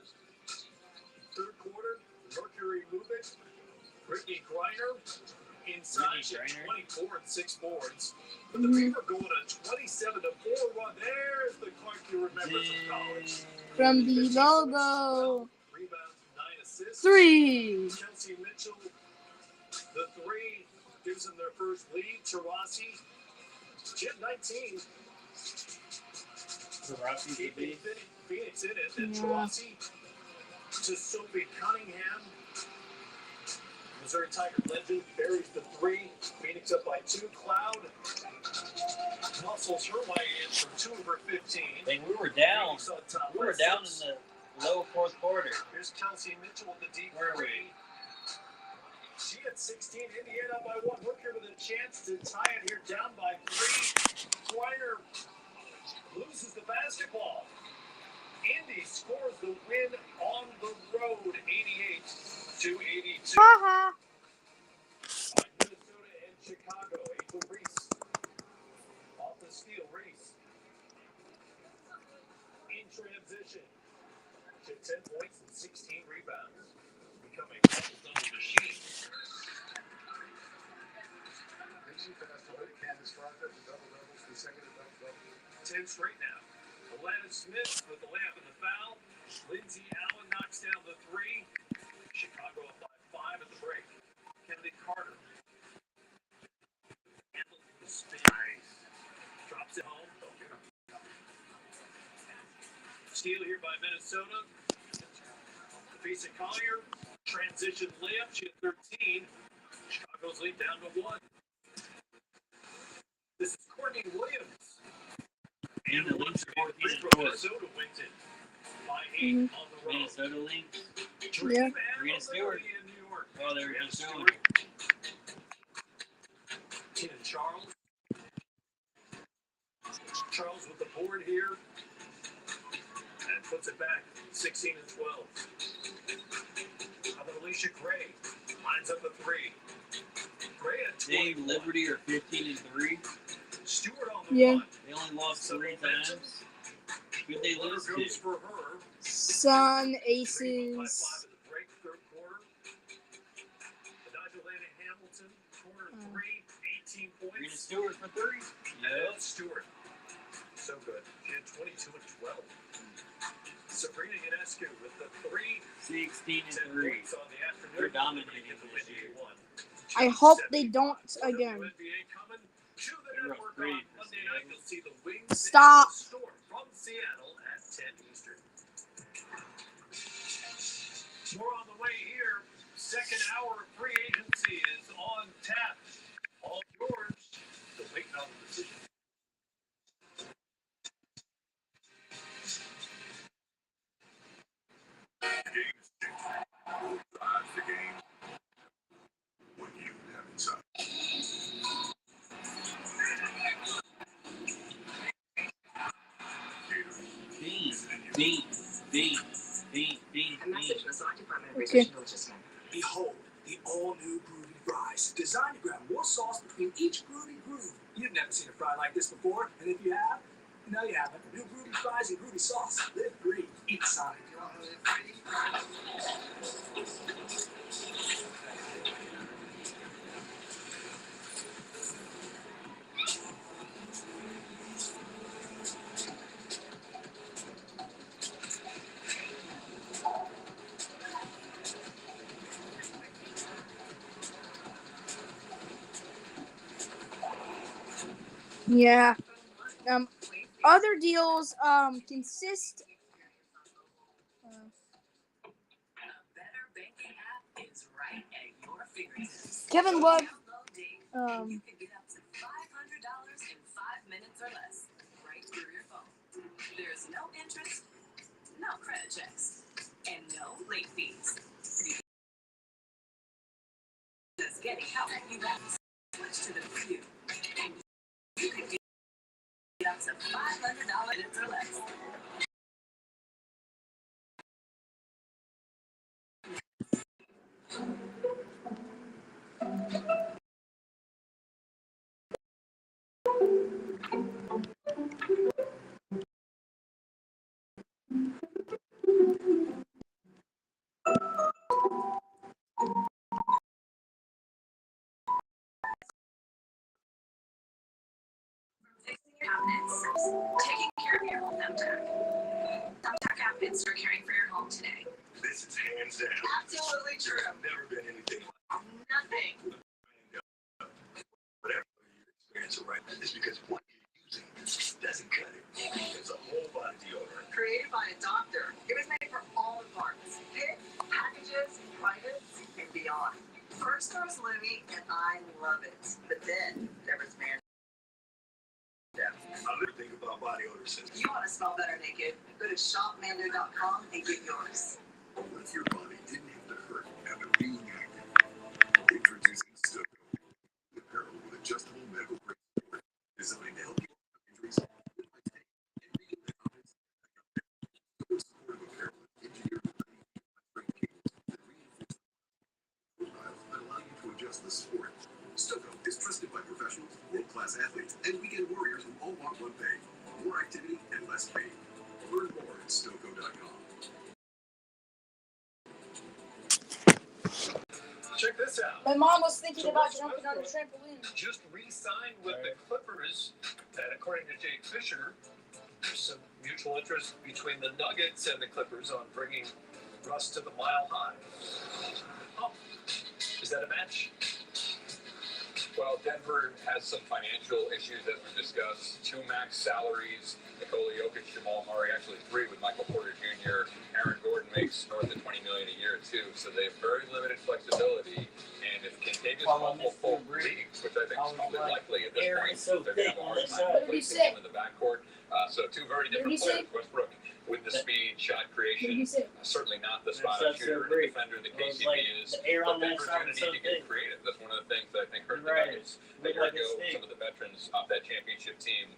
Third quarter, Mercury moving. Brittany Griner inside at 24 and 6 boards. But the Fever going a 27-4 run. There's the Clark you remember from college. From the logo. Rebounds, 9 assists. 3. Chelsea Mitchell, the 3 gives them their first lead. Taurasi, she had 19. Keeping Phoenix in it. And Taurasi to Sophie Cunningham. Missouri Tiger legend buries the 3. Phoenix up by 2. Cloud muscles her way in from 2 of her 15. Like we were down. We were down in the low fourth quarter. Here's Chelsea Mitchell with the deep Where are 3. we? She had 16. Indiana by 1. Hooker with a chance to tie it here, down by 3. Griner loses the basketball. Indy scores the win on the road, 88-82. Haha. Minnesota and Chicago. April Reese. Off the steal, Reese. In transition. To 10 points and 16 rebounds. Becoming a double machine. 10 straight now. Alana Smith with the layup and the foul. Lindsay Allen knocks down the 3. Chicago up by 5 at the break. Kennedy Carter. Handles the spin. Drops it home. Steal here by Minnesota. Defeasa Collier. Transition layup. She had 13. Chicago's lead down to 1. This is Courtney Williams. And the Lynx Minnesota wins it by 8 on the road. Minnesota Lynx. Yeah. Rena Stewart. in New York. Oh, they were Rena just Stewart. Tina Charles. Charles goes with the board here and puts it back 16 and 12. How about Alicia Gray? Lines up a 3. Gray at 20. Dave Liberty are 15 and 3. Stewart on the Yeah. run. They only lost 3 times. Who'd they Letter lose goes to? for her. Sun, Three Aces. by 5 in the break, third quarter. Adelante Hamilton, corner 3, 18 Rena points. Stewart for 3. Yeah, Stewart. So good. She had 22 and 12. Sabrina Ionescu with the 3, 16 10 and 3. points on the afternoon. They're dominating In the this win year. they won. I hope they don't again. WNBA coming to the They were network great on for Monday Seattle. night. You'll see the Wings Stop. and the Storm from Seattle at 10 Eastern. More on the way here. Second hour of free agency is on tap. All yours. Still waiting on the decision. The game is changing. Who drives the game? What you have inside. Bean. A message from the Select Department of Okay. Research and Logistics. Behold, the all-new Groovy Fries. Designed to grab more sauce between each groovy groove. You've never seen a fry like this before, and if you have, no you haven't. New Groovy Fries and Groovy Sauce. Live free. Eat Sonic. You want to live free? Yeah. Other deals consist. A better banking app is right at your fingertips. Kevin Love. Download Dave, and you Um. can get up to $500 in 5 minutes or less, right through your phone. There's no interest, no credit checks, and no late fees. Just getting help. You got to switch to the preview, and you can get up to $500 minutes or less. Fixing your cabinets, taking care of your home thumbtack. Thumbtack cabinets for caring for your home today. This is hands down. Absolutely true. Never been anything like Nothing. whatever your experience right now. It's because what you're using doesn't cut it. It's a whole body deodorant. Created by a doctor. It was made for all departments. Pit, packages, privates, and beyond. First there was Lumi, and I love it. But then there was Man. I literally think about body odor since. You want to smell better naked? Go to shopmando.com and get yours. What if your body didn't have to hurt after being active? Introducing Stucco, apparel with adjustable medical grade support designed to help you with injuries with my take and regain the confidence. Super supportive apparel with engineered strength cables that reinforce profiles that allow you to adjust the sport. Stucco is trusted by professionals, world-class athletes, and weekend warriors who all want one thing: more activity and less pain. Learn more at Stucco.com. Check this out. My mom was thinking So about Russell jumping on the Westbrook trampoline. just re-signed with the Clippers, and according to Jake Fisher, there's some mutual interest between the Nuggets and the Clippers on bringing Russ to the Mile High. Oh, is that a match? Well, Denver has some financial issues that we discussed. 2 max salaries. Nikola Jokic, Jamal Murray, actually 3 with Michael Porter Jr. Aaron Gordon makes north of $20 million a year too, so they have very limited flexibility. And if Contagious Home will pull leagues, which I think is probably likely at this point, they're going to have a hard time placing him in the backcourt. So 2 very different players. Westbrook with the speed, shot creation, certainly not the spot-up shooter and defender that KCP is. But Denver's going to need to get creative. That's one of the things that I think hurt the Nuggets a year ago. Some of the veterans off that championship team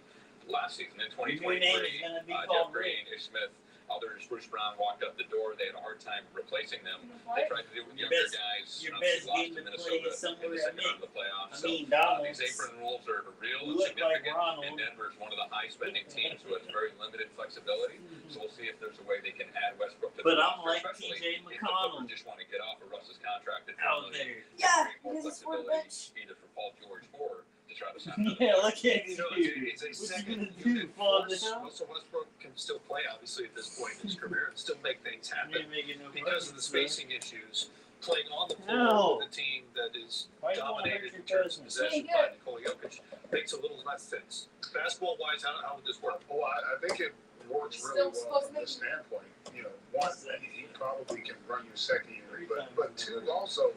last season in Your new name is 2023. gonna be Jeff called Green, Ish Smith, others, Bruce Brown walked up the door. They had a hard time replacing them. They tried to do it with Your younger best- guys. your Obviously best lost game to to play Minnesota is somewhere in the I second round of the playoffs. I mean, So Donald's these apron rules are real and look like significant. Ronald. And Denver's one of the high-spending teams who has very limited flexibility. So we'll see if there's a way they can add Westbrook to But the I'm roster, like especially TJ if the McConnell Clippers just want to get off of Russ's contract at out $4 there. million. Yeah, Create more because it's for the flexibility bench. either for Paul George or to try to sign Yeah, look at you. So it's a What you second gonna do, unit fall force. down? Russell Westbrook can still play, obviously, at this point in his career and still make things You happen ain't making no because of the buttons, spacing issues. Playing on the floor No. with a team that is Why you wanna dominated hurt in your terms of business? possession by Nikola Jokic makes a little less sense. Basketball-wise, how would this work? Well, I think it works really Still well supposed from to this standpoint. You know, one, he probably can run your second unit, but two, also,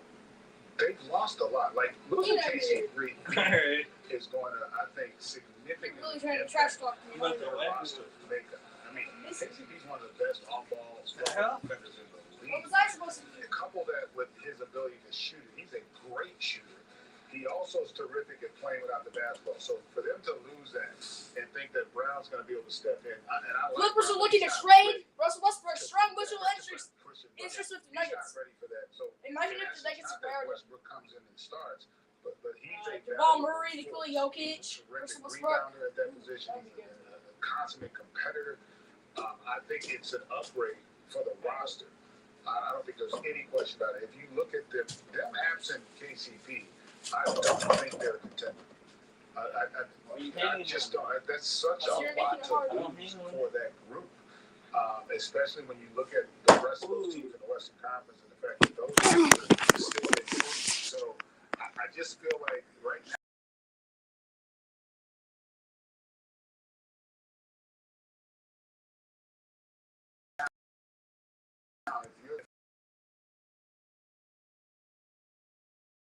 they've lost a lot. Like, losing KCP Alright. is going to, I think, significantly Really trying to impact trash talk me. You want their the roster makeup. I mean, KCP's one of the best off-ball hell? defenders in the What league. was I supposed to do? Couple that with his ability to shoot it, he's a great shooter. He also is terrific at playing without the basketball. So for them to lose that and think that Brown's going to be able to step in, and I like Clippers are Brown, looking to he's not trade ready Russell Westbrook, to- strong mutual to interest push it, with the he's Nuggets. not ready for that. So Imagine if it's the Nuggets not are that priority. Westbrook comes in and starts, but he's a Jamal valuable Murray, force. Nikola Jokic, He's a terrific Russell Westbrook. rebounder at that position. He's a consummate competitor. I think it's an upgrade for the roster. I don't think there's any question about it. If you look at them absent KCP, I don't think they're a contender. I just don't. That's such a You're lot making it hard. to lose for that group, especially when you look at the rest of those teams in the Western Conference and the fact that those teams are still in the league. So I just feel like right now. If you're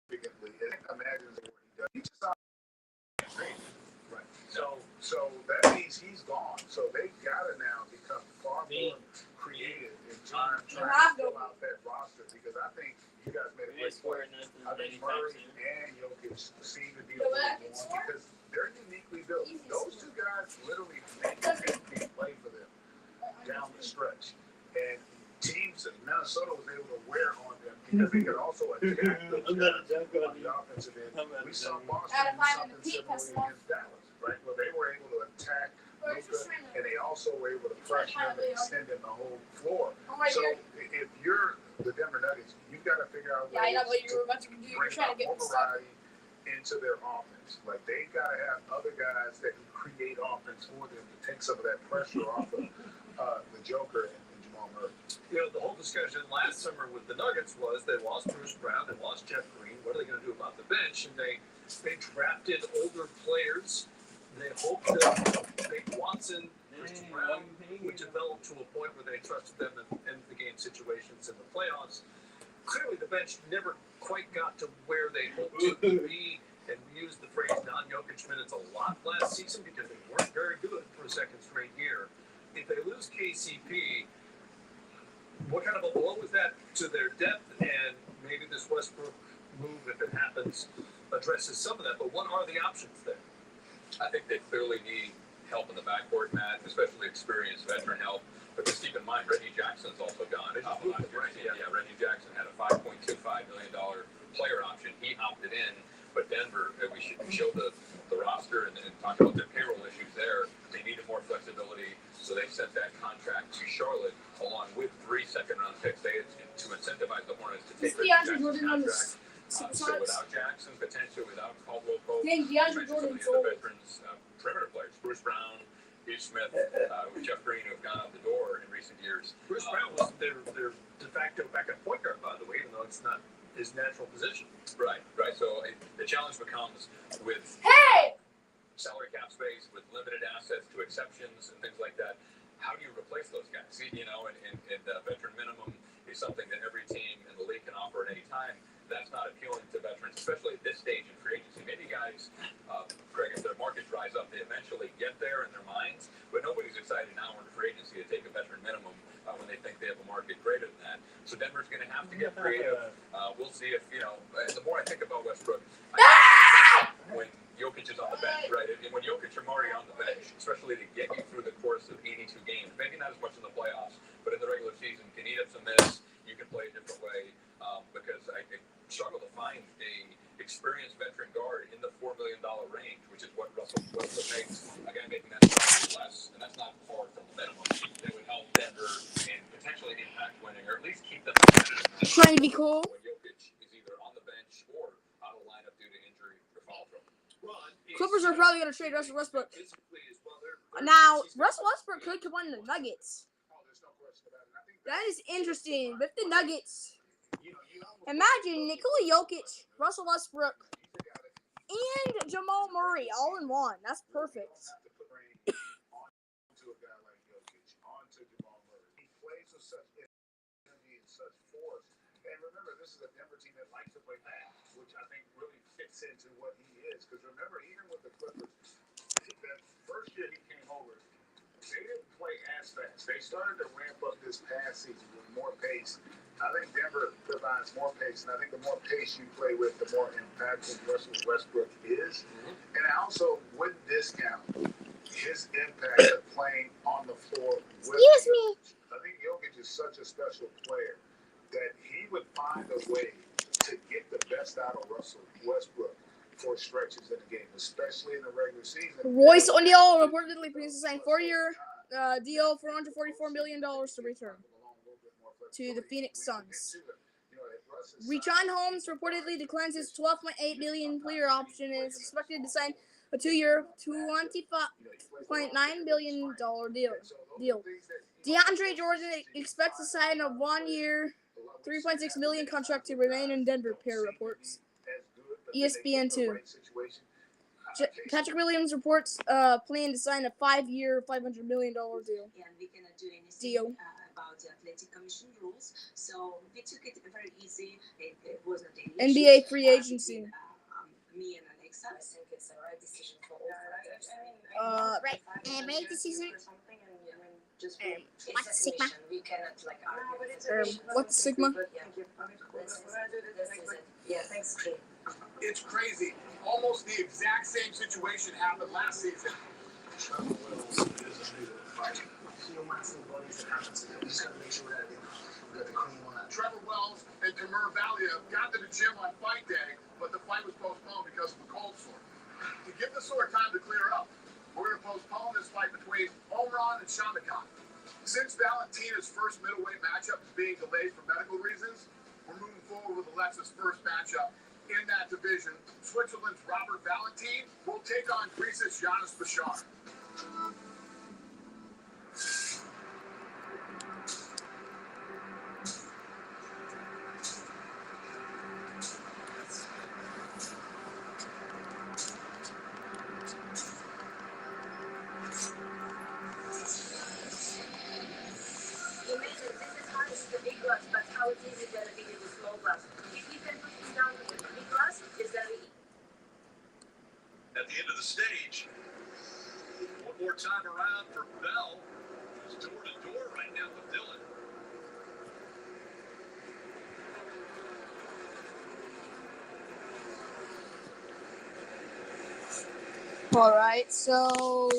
significantly, imagine what he does. He just right. So that means he's gone. So they've got to now become far more creative in trying to fill out that roster because I think you guys made a We ain't great point. swearing nothing I think anytime Murray soon. and Jokic seem to be a little more because they're uniquely built. Those two guys literally make everything play for them down the stretch. And teams in Minnesota was able to wear on them because they could also attack those I'm gonna guys jump on on the you. offensive end. I'm gonna We saw jump. Boston Out of do five in something the Pete similar Festival. against Dallas, right? Where they were able to attack Luka, and they also were able to pressure him and extend him the whole floor. I'm right So here. if you're the Denver Nuggets, you've got to figure out Yeah, I know ways what you were about to do. You were bring trying to more get stuff. variety into their offense. Like they've got to have other guys that can create offense for them to take some of that pressure off of the Joker and Jamal Murray. You know, the whole discussion last summer with the Nuggets was they lost Bruce Brown, they lost Jeff Green. What are they going to do about the bench? And they drafted older players. They hoped that Nate Watson, Christian Brown would develop to a point where they trusted them in end of the game situations in the playoffs. Clearly, the bench never quite got to where they hoped it would be. And we used the phrase non-Jokic minutes a lot last season because they weren't very good for a second straight year. If they lose KCP, what kind of a blow is that to their depth? And maybe this Westbrook move, if it happens, addresses some of that. But what are the options there? I think they clearly need help in the backcourt, Matt, especially experienced veteran help. But just keep in mind, Reggie Jackson's also gone. Reggie Jackson had a $5.25 million player option. He opted in, but Denver, we should show the roster and talk about their payroll issues there. They needed more flexibility, so they sent that contract to Charlotte along with 3 second-round picks. They had to incentivize the Hornets to take Is Reggie DeAndre Jackson's Jordan on contract. this? So without Jackson, potentially without Caldwell Pope, Dang, you DeAndre mentioned Jordan some of the sold. other veterans, perimeter players, Bruce Brown, Ish Smith, Jeff Green, who have gone out the door in recent years. Bruce Brown was their de facto backup point guard, by the way, even though it's not his natural position. Right. So the challenge becomes with Hey! salary cap space, with limited assets to exceptions and things like that. How do you replace those guys? See, and veteran minimum is something that every team in the league can offer at any time. That's not appealing to veterans, especially at this stage in free agency. Maybe guys, Craig, if their market dries up, they eventually get there in their minds, but nobody's excited now in free agency to take a veteran minimum when they think they have a market greater than that. So Denver's going to have to get creative. We'll see if, the more I think about Westbrook, when Jokic is on the bench, right? And when Jokic or Murray on the bench, especially cool. when Jokic is either on the bench or out of lineup due to injury or foul trouble. Clippers are probably going to trade Russell Westbrook. Now, Russell Westbrook could come on the Nuggets. That is interesting. But if the Nuggets, imagine Nikola Jokic, Russell Westbrook, and Jamal Murray all in one. That's perfect. Onto a guy like Jokic, onto Jamal Murray. He plays with such energy and such force. And remember, this is a Denver team that likes to play fast, which I think really fits into what he is. Because remember, even with the Clippers, that first year he came over, they didn't play as fast. They started to ramp up this past season with more pace. I think Denver provides more pace, and I think the more pace you play with, the more impactful Russell Westbrook is. And I also wouldn't discount his impact of playing on the floor with Excuse me. I think Jokic is such a special player that he would find a way to get the best out of Russell Westbrook for stretches in the game, especially in the regular season. Royce O'Neal reportedly plans to sign 4-year deal for $144 million to return to the Phoenix Suns. Richaun Holmes reportedly declines his $12.8 million player option and is expected to sign a 2-year, $25.9 billion deal. DeAndre Jordan expects to sign a 1-year, $3.6 million contract to remain in Denver, Pair reports. ESPN2. Patrick Williams reports plan to sign a 5-year, $500 million deal. And we cannot do anything about the athletic commission rules, so we took it very easy. It wasn't an issue. NBA free agency. Me and Alexa. I think it's the right decision for all Right. And right decision. What's Sigma? We cannot argue. What's Sigma? Thank you. This is it. Yeah, thanks. It's crazy. Almost the exact same situation happened last season. Trevor Wells is a nigga to fight. You know, my team buddies that happens to them. We just gotta make sure that we got the clean one out. Trevor Wells and Kamar Valia got to the gym on fight day, but the fight was postponed because of a cold sore. To give the sore time to clear up, we're going to postpone this fight between Omran and Shamikant. Since Valentina's first middleweight matchup is being delayed for medical reasons, we're moving forward with Alexa's first matchup in that division. Switzerland's Robert Valentin will take on Greece's Giannis Bashar. At the end of the stage, one more time around for Bell, who's door to door right now with Dillon. All right, so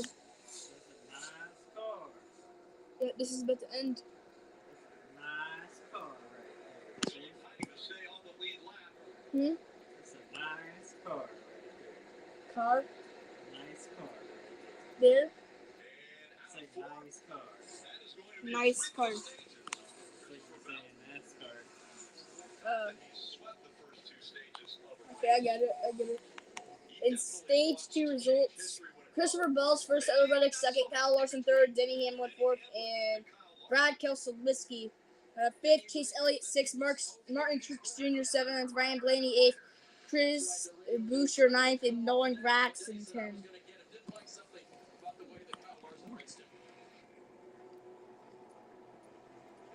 yeah, this is about to end. Nice car right there. Trying to stay on the lead lap. It's a nice car. Car Nice car. there. It's like nice car. That is going to be Nice car. It's like you're saying NASCAR. swept the first two stages of Okay, I get it. In stage 2 results, Christopher Bell's first, Tyler Reddick second, Kyle Larson third, Denny Hamlin fourth, and Brad Keselowski fifth, Chase Elliott sixth, Martin Truex Jr. seventh, Ryan Blaney eighth, Chris Buescher ninth, and Nolan Gragson 10th.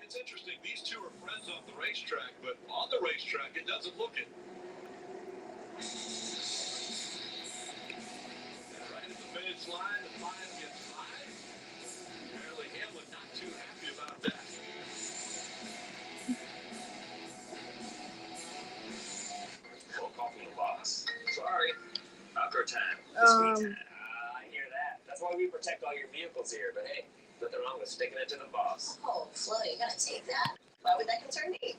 It's interesting. These two are friends off the racetrack, but on the racetrack, it doesn't look it. Right at the finish line, the 5 gets 5. Apparently, Hamlin not too happy about that. Well, call from the boss. Sorry. Outdoor time. I hear that. That's why we protect all your vehicles here. But hey, nothing wrong with sticking it to the boss. Oh, Flo, you gotta take that. Why would that concern me?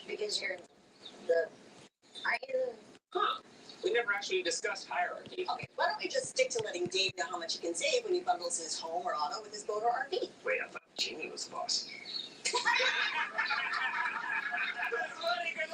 Because you're the. Are you Huh. We never actually discussed hierarchy. Okay, why don't we just stick to letting Dave know how much he can save when he bundles his home or auto with his boat or RV? Wait, I thought Jamie was the boss. That's funny, good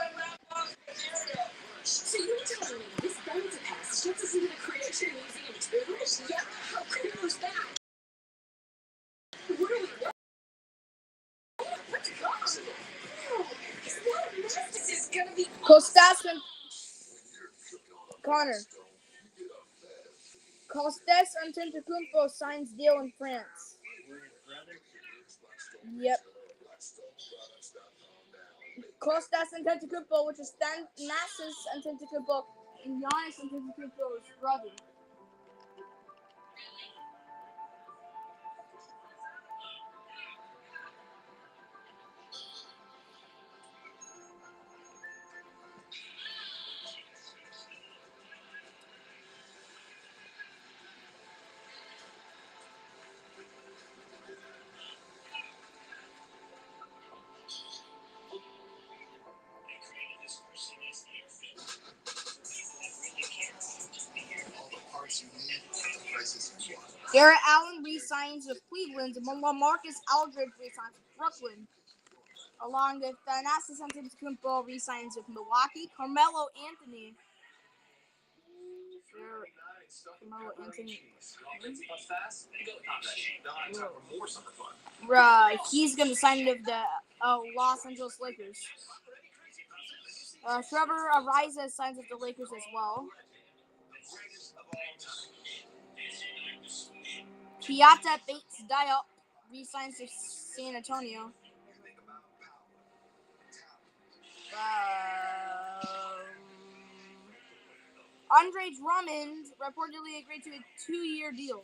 Kostas Connor. Kostas Antetokounmpo signs deal in France. Yep. Kostas Antetokounmpo, which is Thanasis Antetokounmpo and Giannis Antetokounmpo's brother. Garrett Allen re-signs with Cleveland, and LaMarcus Aldridge re-signs with Brooklyn. Along with Thanasis Antetokounmpo re-signs with Milwaukee. Carmelo Anthony. He's going to sign with the Los Angeles Lakers. Trevor Ariza signs with the Lakers as well. Keita Bates-Diop re-signs with San Antonio. Andre Drummond reportedly agreed to a 2-year deal.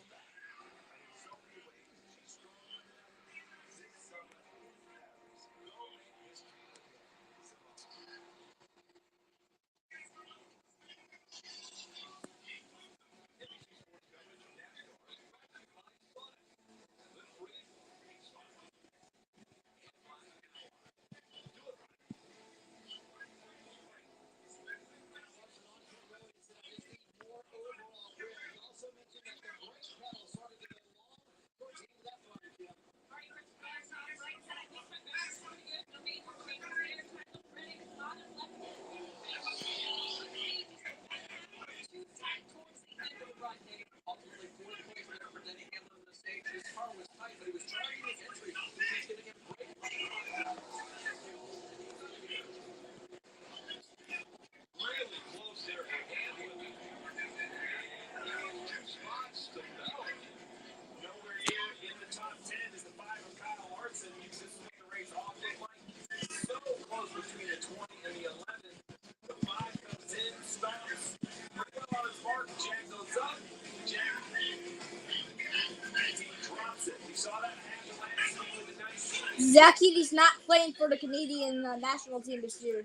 Zach Edey's not playing for the Canadian national team this year.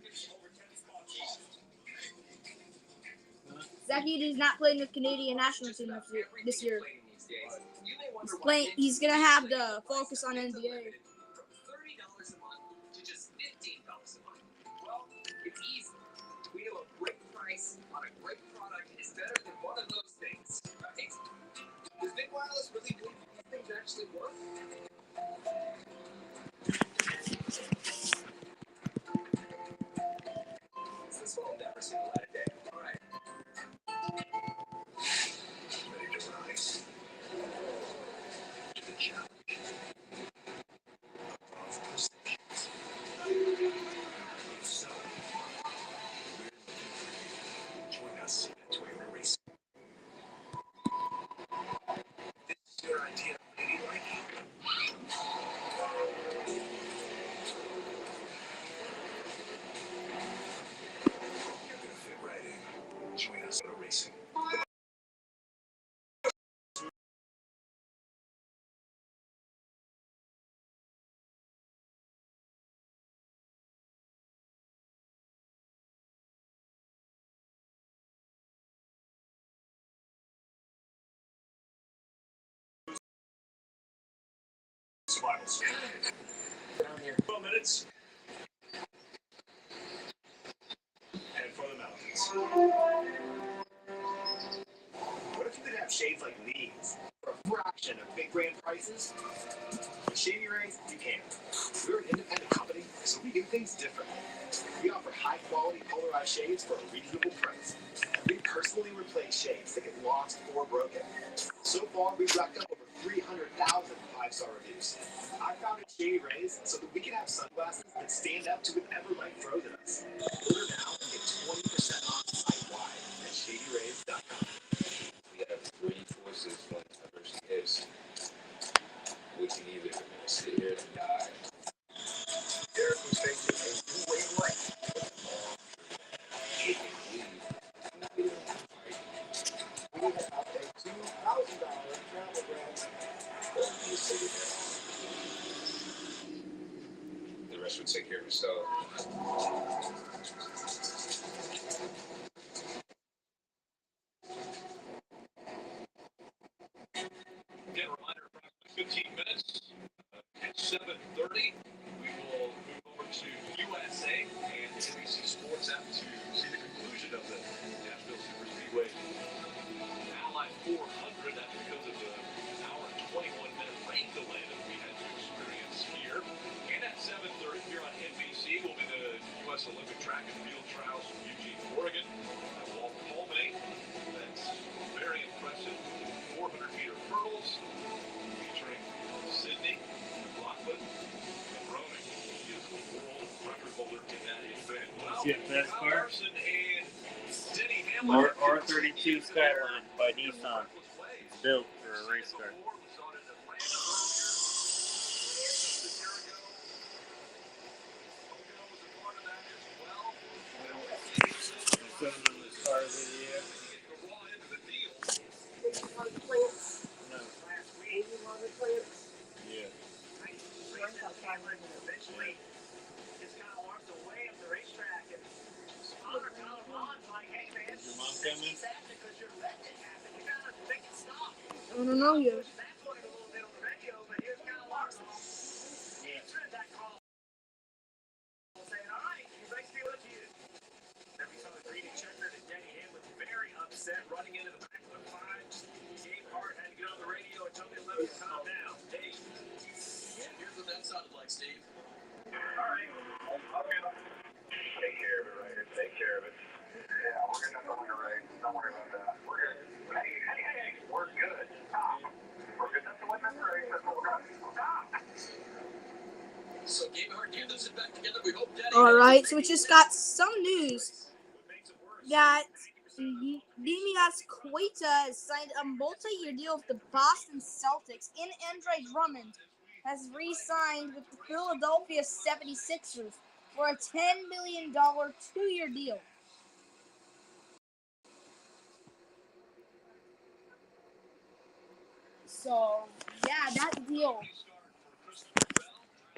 Zach Edey's not playing with the Canadian national team this year. He's gonna have to focus on NBA. $30 a month to just $15 a month. Well, it's easy. We know a great price on a great product is better than one of those things, right? Does Big Wireless really believe these things actually work? This will never see the light of day. All right. Ready to rise to the challenge of precisions. So, join us at Toyota Racing. This is your idea of ladylike. You're gonna fit right in. Join us at Racing. Survival skill. Down here. 12 minutes. And for the mountains. What if you could have shades like these for a fraction of big brand prices? With Shady Rays, you can. We're an independent company, so we do things differently. We offer high-quality polarized shades for a reasonable price. We personally replace shades that get lost or broken. So far, we've racked up over 300,000 five-star reviews. I founded Shady Rays so that we can have sunglasses that stand up to whatever life throws at us. Order now and get 20% off site-wide at shadyrays.com. We have three choices when adversity hits. We can either sit here and die. Derek was facing a new way of life. We can leave and get in and fight. We have a $2,000 travel grant. Or we can sit here. The rest would take care of itself. Again, a reminder, approximately 15 minutes at 7:30. We will move over to USA and NBC Sports app to see the conclusion of the Nashville Superspeedway Ally 400. That's because of the hour and 21-minute rain delay that we had to experience here. And at 7:30 here on NBC will be the U.S. Olympic Track and Field Trials from Eugene, Oregon. That will all culminate. That's very impressive. 400-meter hurdles featuring Sydney, McLaughlin, and Roenick. He is the world record holder in that event. See the best Kyle part? Larson and Denny Hamlin. R32 Skyline by Nissan. It's built for a race car. Some of the cars of the year. No. Yeah. Eventually, just kind of walked away up the racetrack and Spawner found a pond like, hey man, Is your mom coming? it's sad because you're letting it happen. You gotta make it stop. I don't know yet. That point a little bit on the radio, but here's Kyle Larson answering that call, saying, all right, thanks for what you. Then we saw the greedy checker and Denny Hamlin very upset, running into the back of the five. Dave Hart had to get on the radio and tell me to let him calm down. Hey, here's what that sounded like, Steve. All right, okay. Take care of it, Ryder. Take care of it. Yeah, we're gonna go to race. Don't worry about that. We're good. Hey, we're good. We're good enough to win this race. That's what we're gonna do. So, Game Hart, get this back together. We hope Daddy. All right, so we just got some news that Dimias Queta has signed a multi-year deal with the Boston Celtics, and Andre Drummond has re-signed with the Philadelphia 76ers for a $10 million two-year deal. So, yeah, that deal,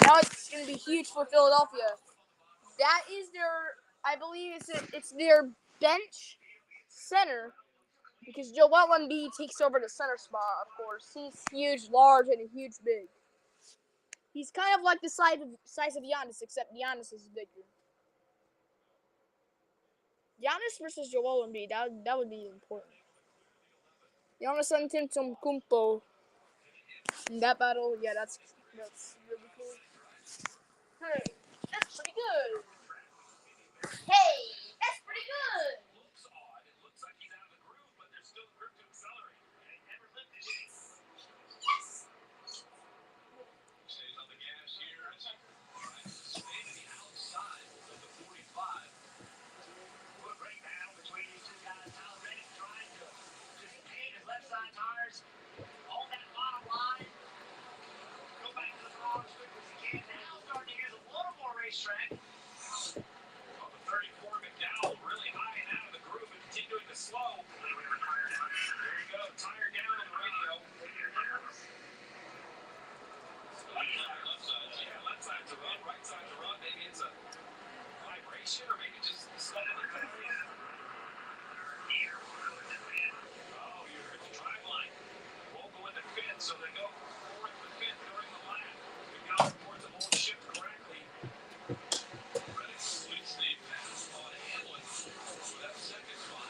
now it's going to be huge for Philadelphia. That is their, I believe it's their bench center, because Joel Embiid takes over the center spot, of course. He's huge, large, and huge big. He's kind of like the size of Giannis, except Giannis is bigger. Giannis versus Joel Embiid, that would be important. Giannis Antetokounmpo in that battle, yeah, that's really cool. Hey, that's pretty good. Hey, that's pretty good. Yes. Stays on the gas here. Staying to the outside of the 45. What a great battle between these two guys. Now Reddick trying to just paint his left side tires on that bottom line. Go back to the car as quick as he can. Now starting to use a little more racetrack. On the 34, McDowell really high and out of the groove and continuing to slow. There you go, tire down on the radio. Left side, yeah, left side to run, right side to run. Maybe it's a vibration or maybe just slowing the battery. Oh, you're at the drive line. Won't go into fifth, so they go fourth to fifth during the lap. McDowell reports the whole ship correctly. Reddick completes the pass on Hamlin for that second spot.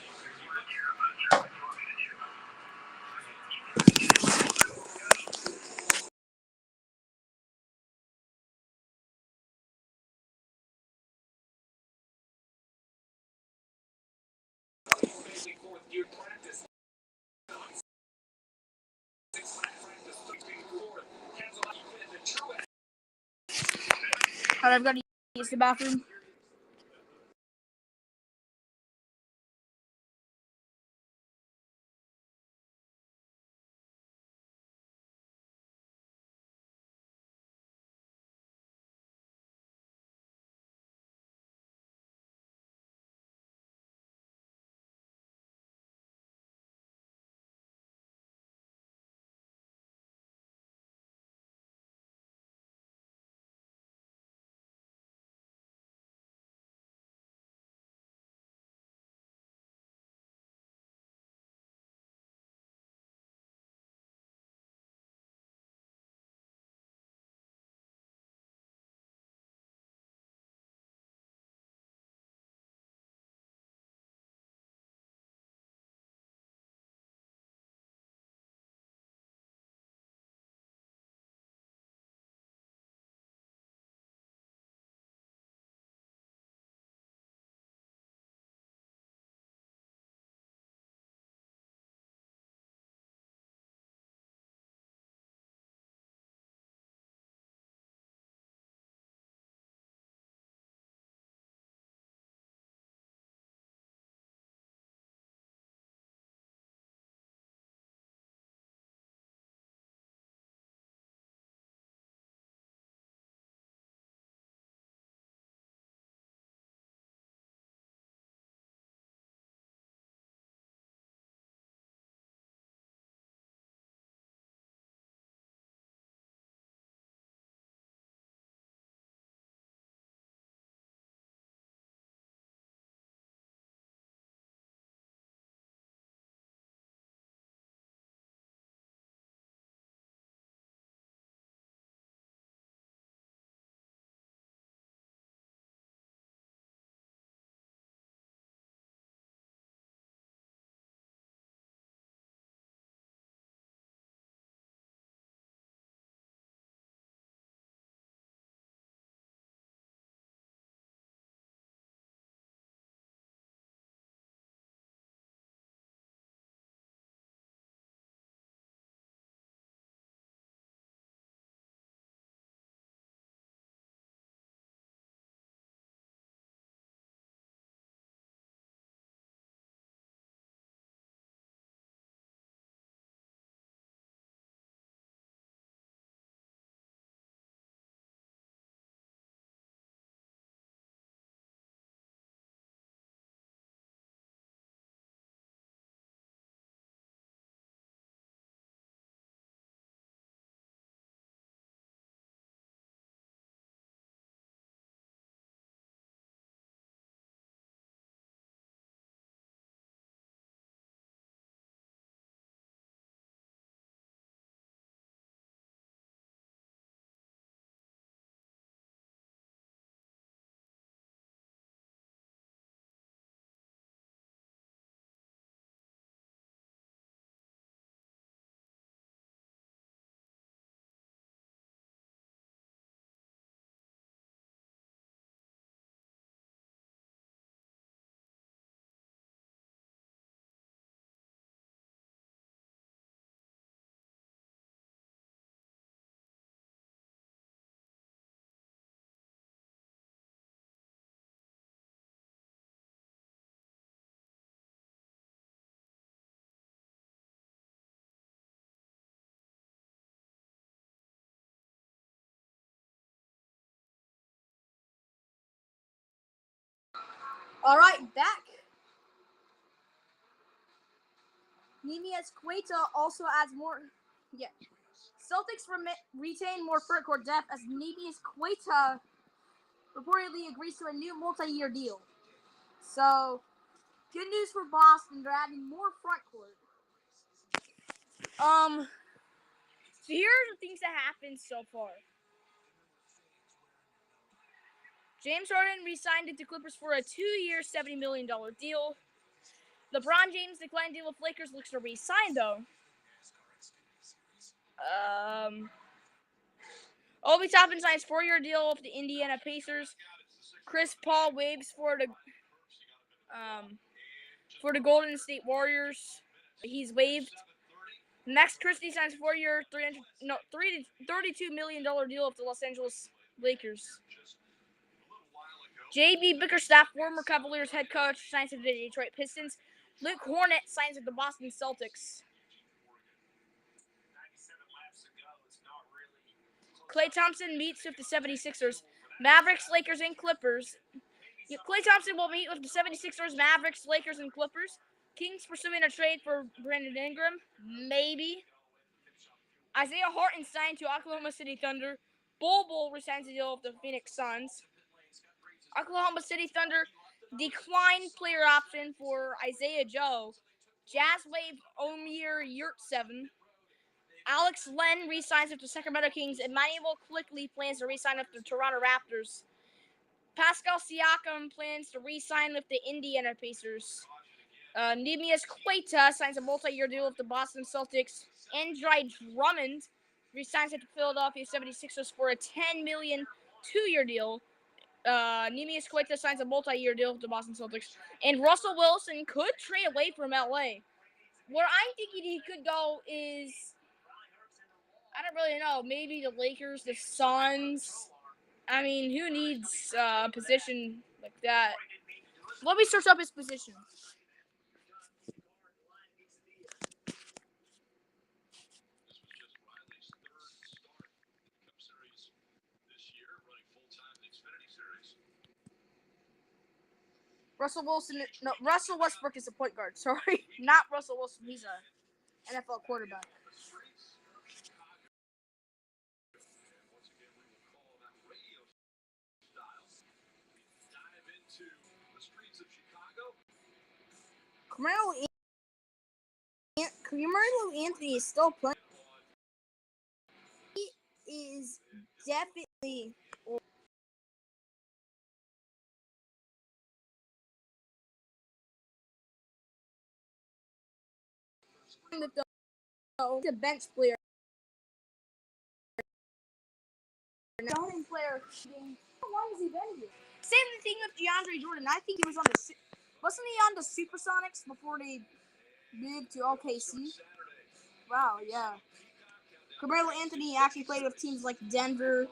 Fourth gear practice. 6 lap practice. I've got to use the bathroom. All right, back. Neemias Queta also adds more. Yeah. Celtics retain more front court depth as Neemias Queta reportedly agrees to a new multi-year deal. So, good news for Boston. They're adding more front court. So here are the things that happened so far. James Harden re-signed it to Clippers for a 2-year, $70 million deal. LeBron James declined deal with Lakers, looks to re-sign though. Obi Toppin signs 4-year deal with the Indiana Pacers. Chris Paul waives for the Golden State Warriors. He's waived. Max Christie signs 4-year, $32 million deal with the Los Angeles Lakers. J.B. Bickerstaff, former Cavaliers head coach, signs with the Detroit Pistons. Luke Hornet signs with the Boston Celtics. Klay Thompson meets with the 76ers. Mavericks, Lakers, and Clippers. Klay Thompson will meet with the 76ers, Mavericks, Lakers, and Clippers. Kings pursuing a trade for Brandon Ingram. Maybe. Isaiah Hartenstein to Oklahoma City Thunder. Bol resigns a deal with the Phoenix Suns. Oklahoma City Thunder declined player option for Isaiah Joe. Jazz waive Omer Yurtseven. Alex Len re-signs with the Sacramento Kings. Emmanuel Quickley plans to re-sign with the Toronto Raptors. Pascal Siakam plans to re-sign with the Indiana Pacers. Neemias Queta signs a multi-year deal with the Boston Celtics. Andre Drummond re-signs with the Philadelphia 76ers for a $10 million two-year deal. Neemias Queta signs a multi-year deal with the Boston Celtics. And Russell Wilson could trade away from LA. Where I'm thinking he could go is, I don't really know, maybe the Lakers, the Suns. I mean, who needs a position like that? Let me search up his position. Russell Westbrook is a point guard. Sorry, not Russell Wilson. He's a NFL quarterback. Carmelo Anthony is still playing. He is definitely. The bench player. Starting player. How long has he been here? Same thing with DeAndre Jordan. I think he was on the. Wasn't he on the Supersonics before they moved to OKC? Wow, yeah. Carmelo Anthony actually played with teams like Denver.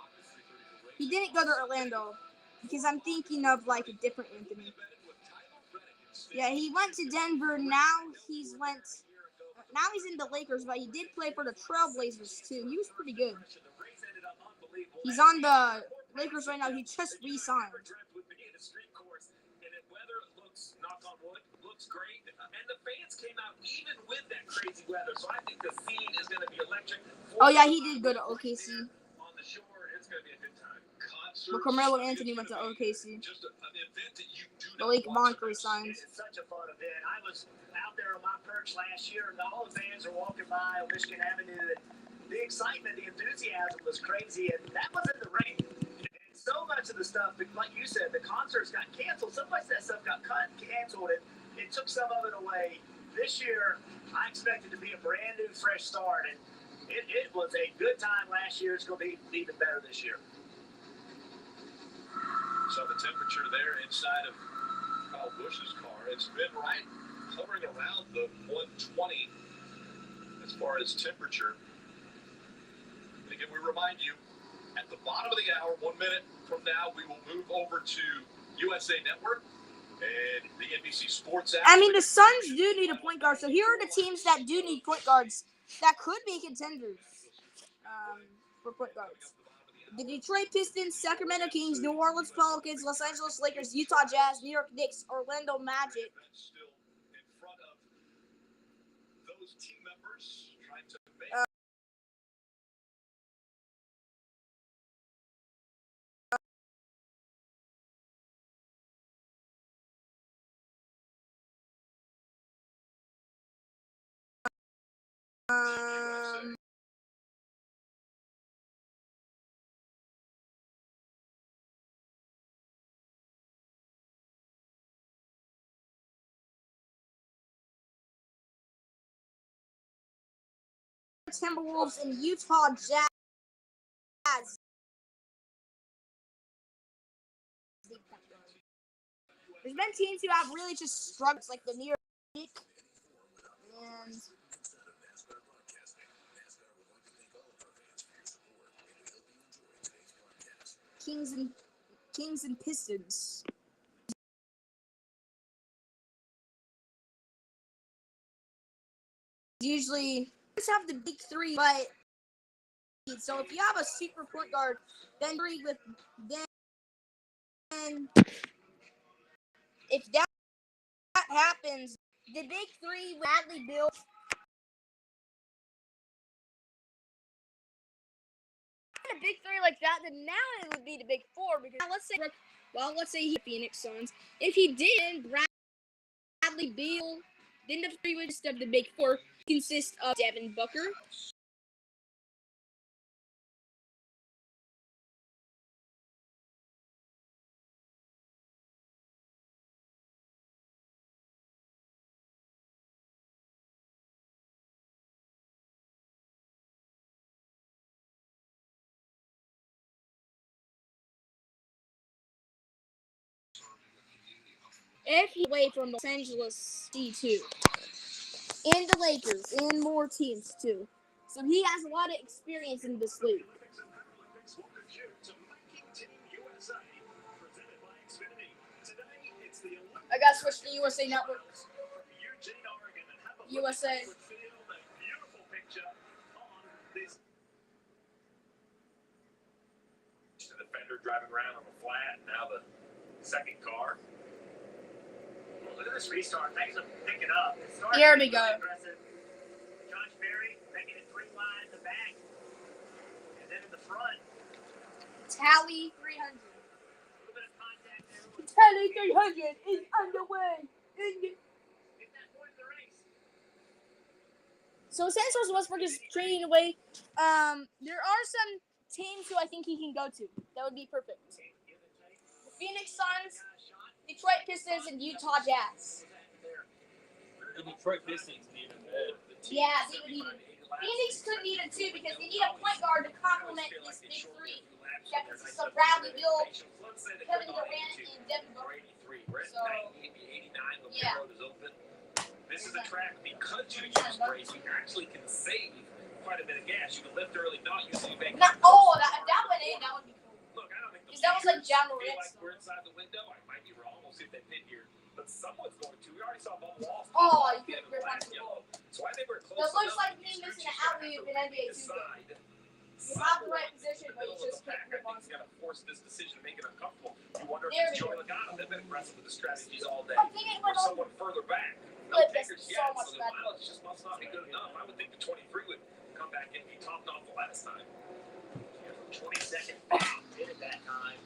He didn't go to Orlando because I'm thinking of like a different Anthony. Yeah, he went to Denver. Now he's in the Lakers, but he did play for the Trailblazers too. He was pretty good. He's on the Lakers right now. He just re-signed. Looks great, and the fans came out even with that crazy weather, so I think the scene is going to be electric. Oh yeah, he did go to OKC. On the shore, it's going to be a good time. But Carmelo Anthony went to OKC. Malik Monk re-signed. It's such a fun event. I was out there on my perch last year, and all the fans are walking by on Michigan Avenue. And the excitement, the enthusiasm was crazy, and that was in the rain. And so much of the stuff, like you said, the concerts got canceled. Some places that stuff got cut and canceled, and it took some of it away. This year, I expect it to be a brand new, fresh start, and it was a good time last year. It's going to be even better this year. So the temperature there inside of Kyle Busch's car, it's been hovering around the 120 as far as temperature. And again, we remind you, at the bottom of the hour, 1 minute from now, we will move over to USA Network and the NBC Sports app. I mean, the Suns do need a point guard, so here are the teams that do need point guards that could be contenders for point guards. The Detroit Pistons, Sacramento Kings, New Orleans Pelicans, Los Angeles Lakers, Utah Jazz, New York Knicks, Orlando Magic. Still in front of those team members trying to make Timberwolves and Utah Jazz. There's been teams who have really just struggled, like the New York Knicks and Kings and Pistons. usually just have the big three, but so if you have a super point guard, then if that happens, the big three badly built. A big three like that, then now it would be the big four because let's say he Phoenix Suns. If he did, Bradley Beal, then the three would just have the big four consist of Devin Booker, if he away from Los Angeles C2 and the Lakers and more teams too. So he has a lot of experience in this league. I gotta switch to USA Network. USA. The defender driving around on the flat, now the second car. Well, look at this restart. Things are picking up. Here we go. Josh Berry making it 3 wide in the back. And then in the front. Tally 300. Tally 300 is underway. So since Westbrook is trading away, there are some teams who I think he can go to. That would be perfect. The Phoenix Suns, Detroit Pistons, and Utah Jazz. The Detroit Pistons need him. Yeah, they would need him. Phoenix could need him too because they need a point guard to complement this big three. That consists of Bradley Beal, Kevin Durant, and Devin Booker. So, yeah. This is a track because you use brakes, you actually can save quite a bit of gas. You can lift early, not using bank. That went in. That would be cool. Look, I don't think because that was like John Moritz. Like we're inside the window. I might be wrong. We'll see if they fit here. But someone's going to. We already saw Bubba Walls. Oh, you could rip on the ball. So I think we're close. It looks like me missing an alley-oop in NBA 2K. You have the right position, but you just can't rip on. He's got to force this decision to make it uncomfortable. You wonder if it's Joey Logano. They've been aggressive with the strategies all day. I think it went or someone further back. No takers yet, so the mileage just must not be good enough. I would think the 23 would come back and be topped off the last time. 22nd did it that time.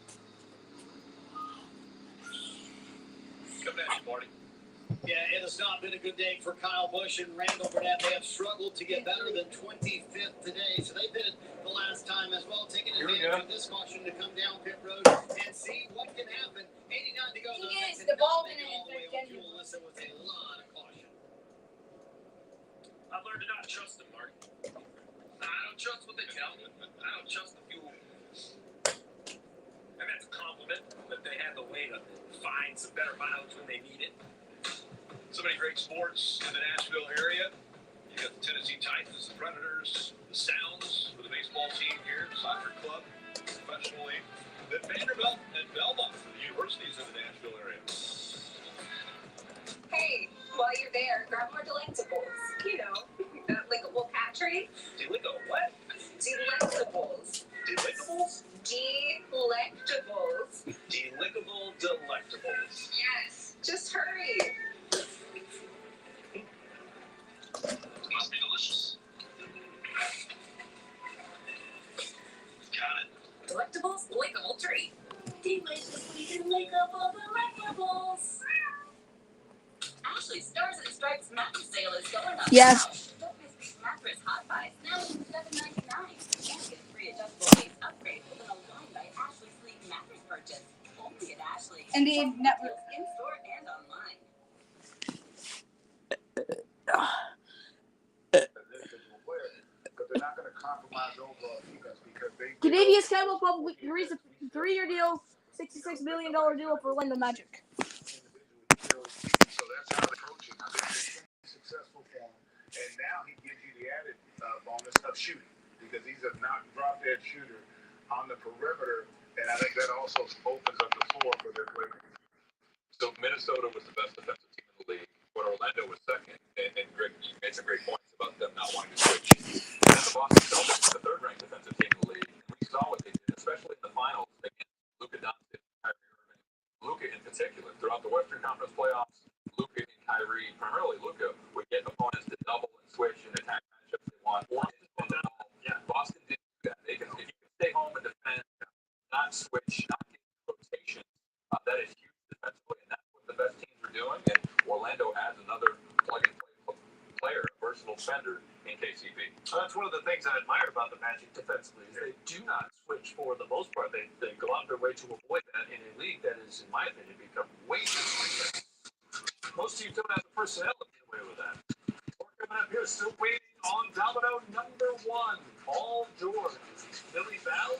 Come at you, Marty. Yeah, it has not been a good day for Kyle Busch and Randall Burnett. They have struggled to get better than 25th today, so they did it the last time as well, taking advantage of this caution to come down pit road and see what can happen. 89 to go. The ball didn't affect you will listen with a lot of caution. I've learned to not trust them, Marty. I don't trust what they tell me. I don't trust the fuel. And that's a compliment that they have the way to find some better mileage when they need it. So many great sports in the Nashville area. You got the Tennessee Titans, the Predators, the Sounds with the baseball team here, the soccer club, professional league. Then Vanderbilt and Belmont, the universities in the Nashville area. Hey, while you're there, grab more delectables. You know, lickable cat treat. Delicable what? Delectables. Delickables? Delectables. Delickable delectables. Yes, just hurry. Must be delicious. Got it. Delectables, lickable treat. Deliciously delectable delectables. Ashley Stars and Stripes mattress sale is going on. Yes. Don't miss this mattress hot buys now $7.99. And get free adjustable base upgrade with an Align by Ashley Sleep mattress purchase. Only at Ashley. NBA Network. In store and online. But they're not going to compromise overall defense because they. Canadian Skyball Public agrees a 3-year deal, $66 million deal for Orlando Magic. So that's how they're approaching. I think it's successful for him. And now he gives you the added bonus of shooting because he's a not drop-dead shooter on the perimeter. And I think that also opens up the floor for their players. So Minnesota was the best defensive team in the league, but Orlando was second. And Greg, you made some great points. about them not wanting to switch. And the Boston Celtics, the third-ranked defensive team in the league, we saw what they did, especially in the finals against Luka Doncic and Kyrie Irving. Luka in particular, throughout the Western Conference playoffs, Luka and Kyrie, primarily Luka, would get opponents to double and switch and attack matchups they want. Yeah, Boston didn't do that. If you can stay home and defend, not switch, not get rotations, that is huge defensively, and that's what the best teams are doing. And Orlando has another plug-and-play player, a versatile defender in KCP. That's one of the things I admire about the Magic defensively is they do not switch for the most part. They go out of their way to avoid that in a league that is, in my opinion, become way too switch. Most teams don't have the personnel to get away with that. We're coming up here, still waiting on domino number 1, Paul George. Billy Bell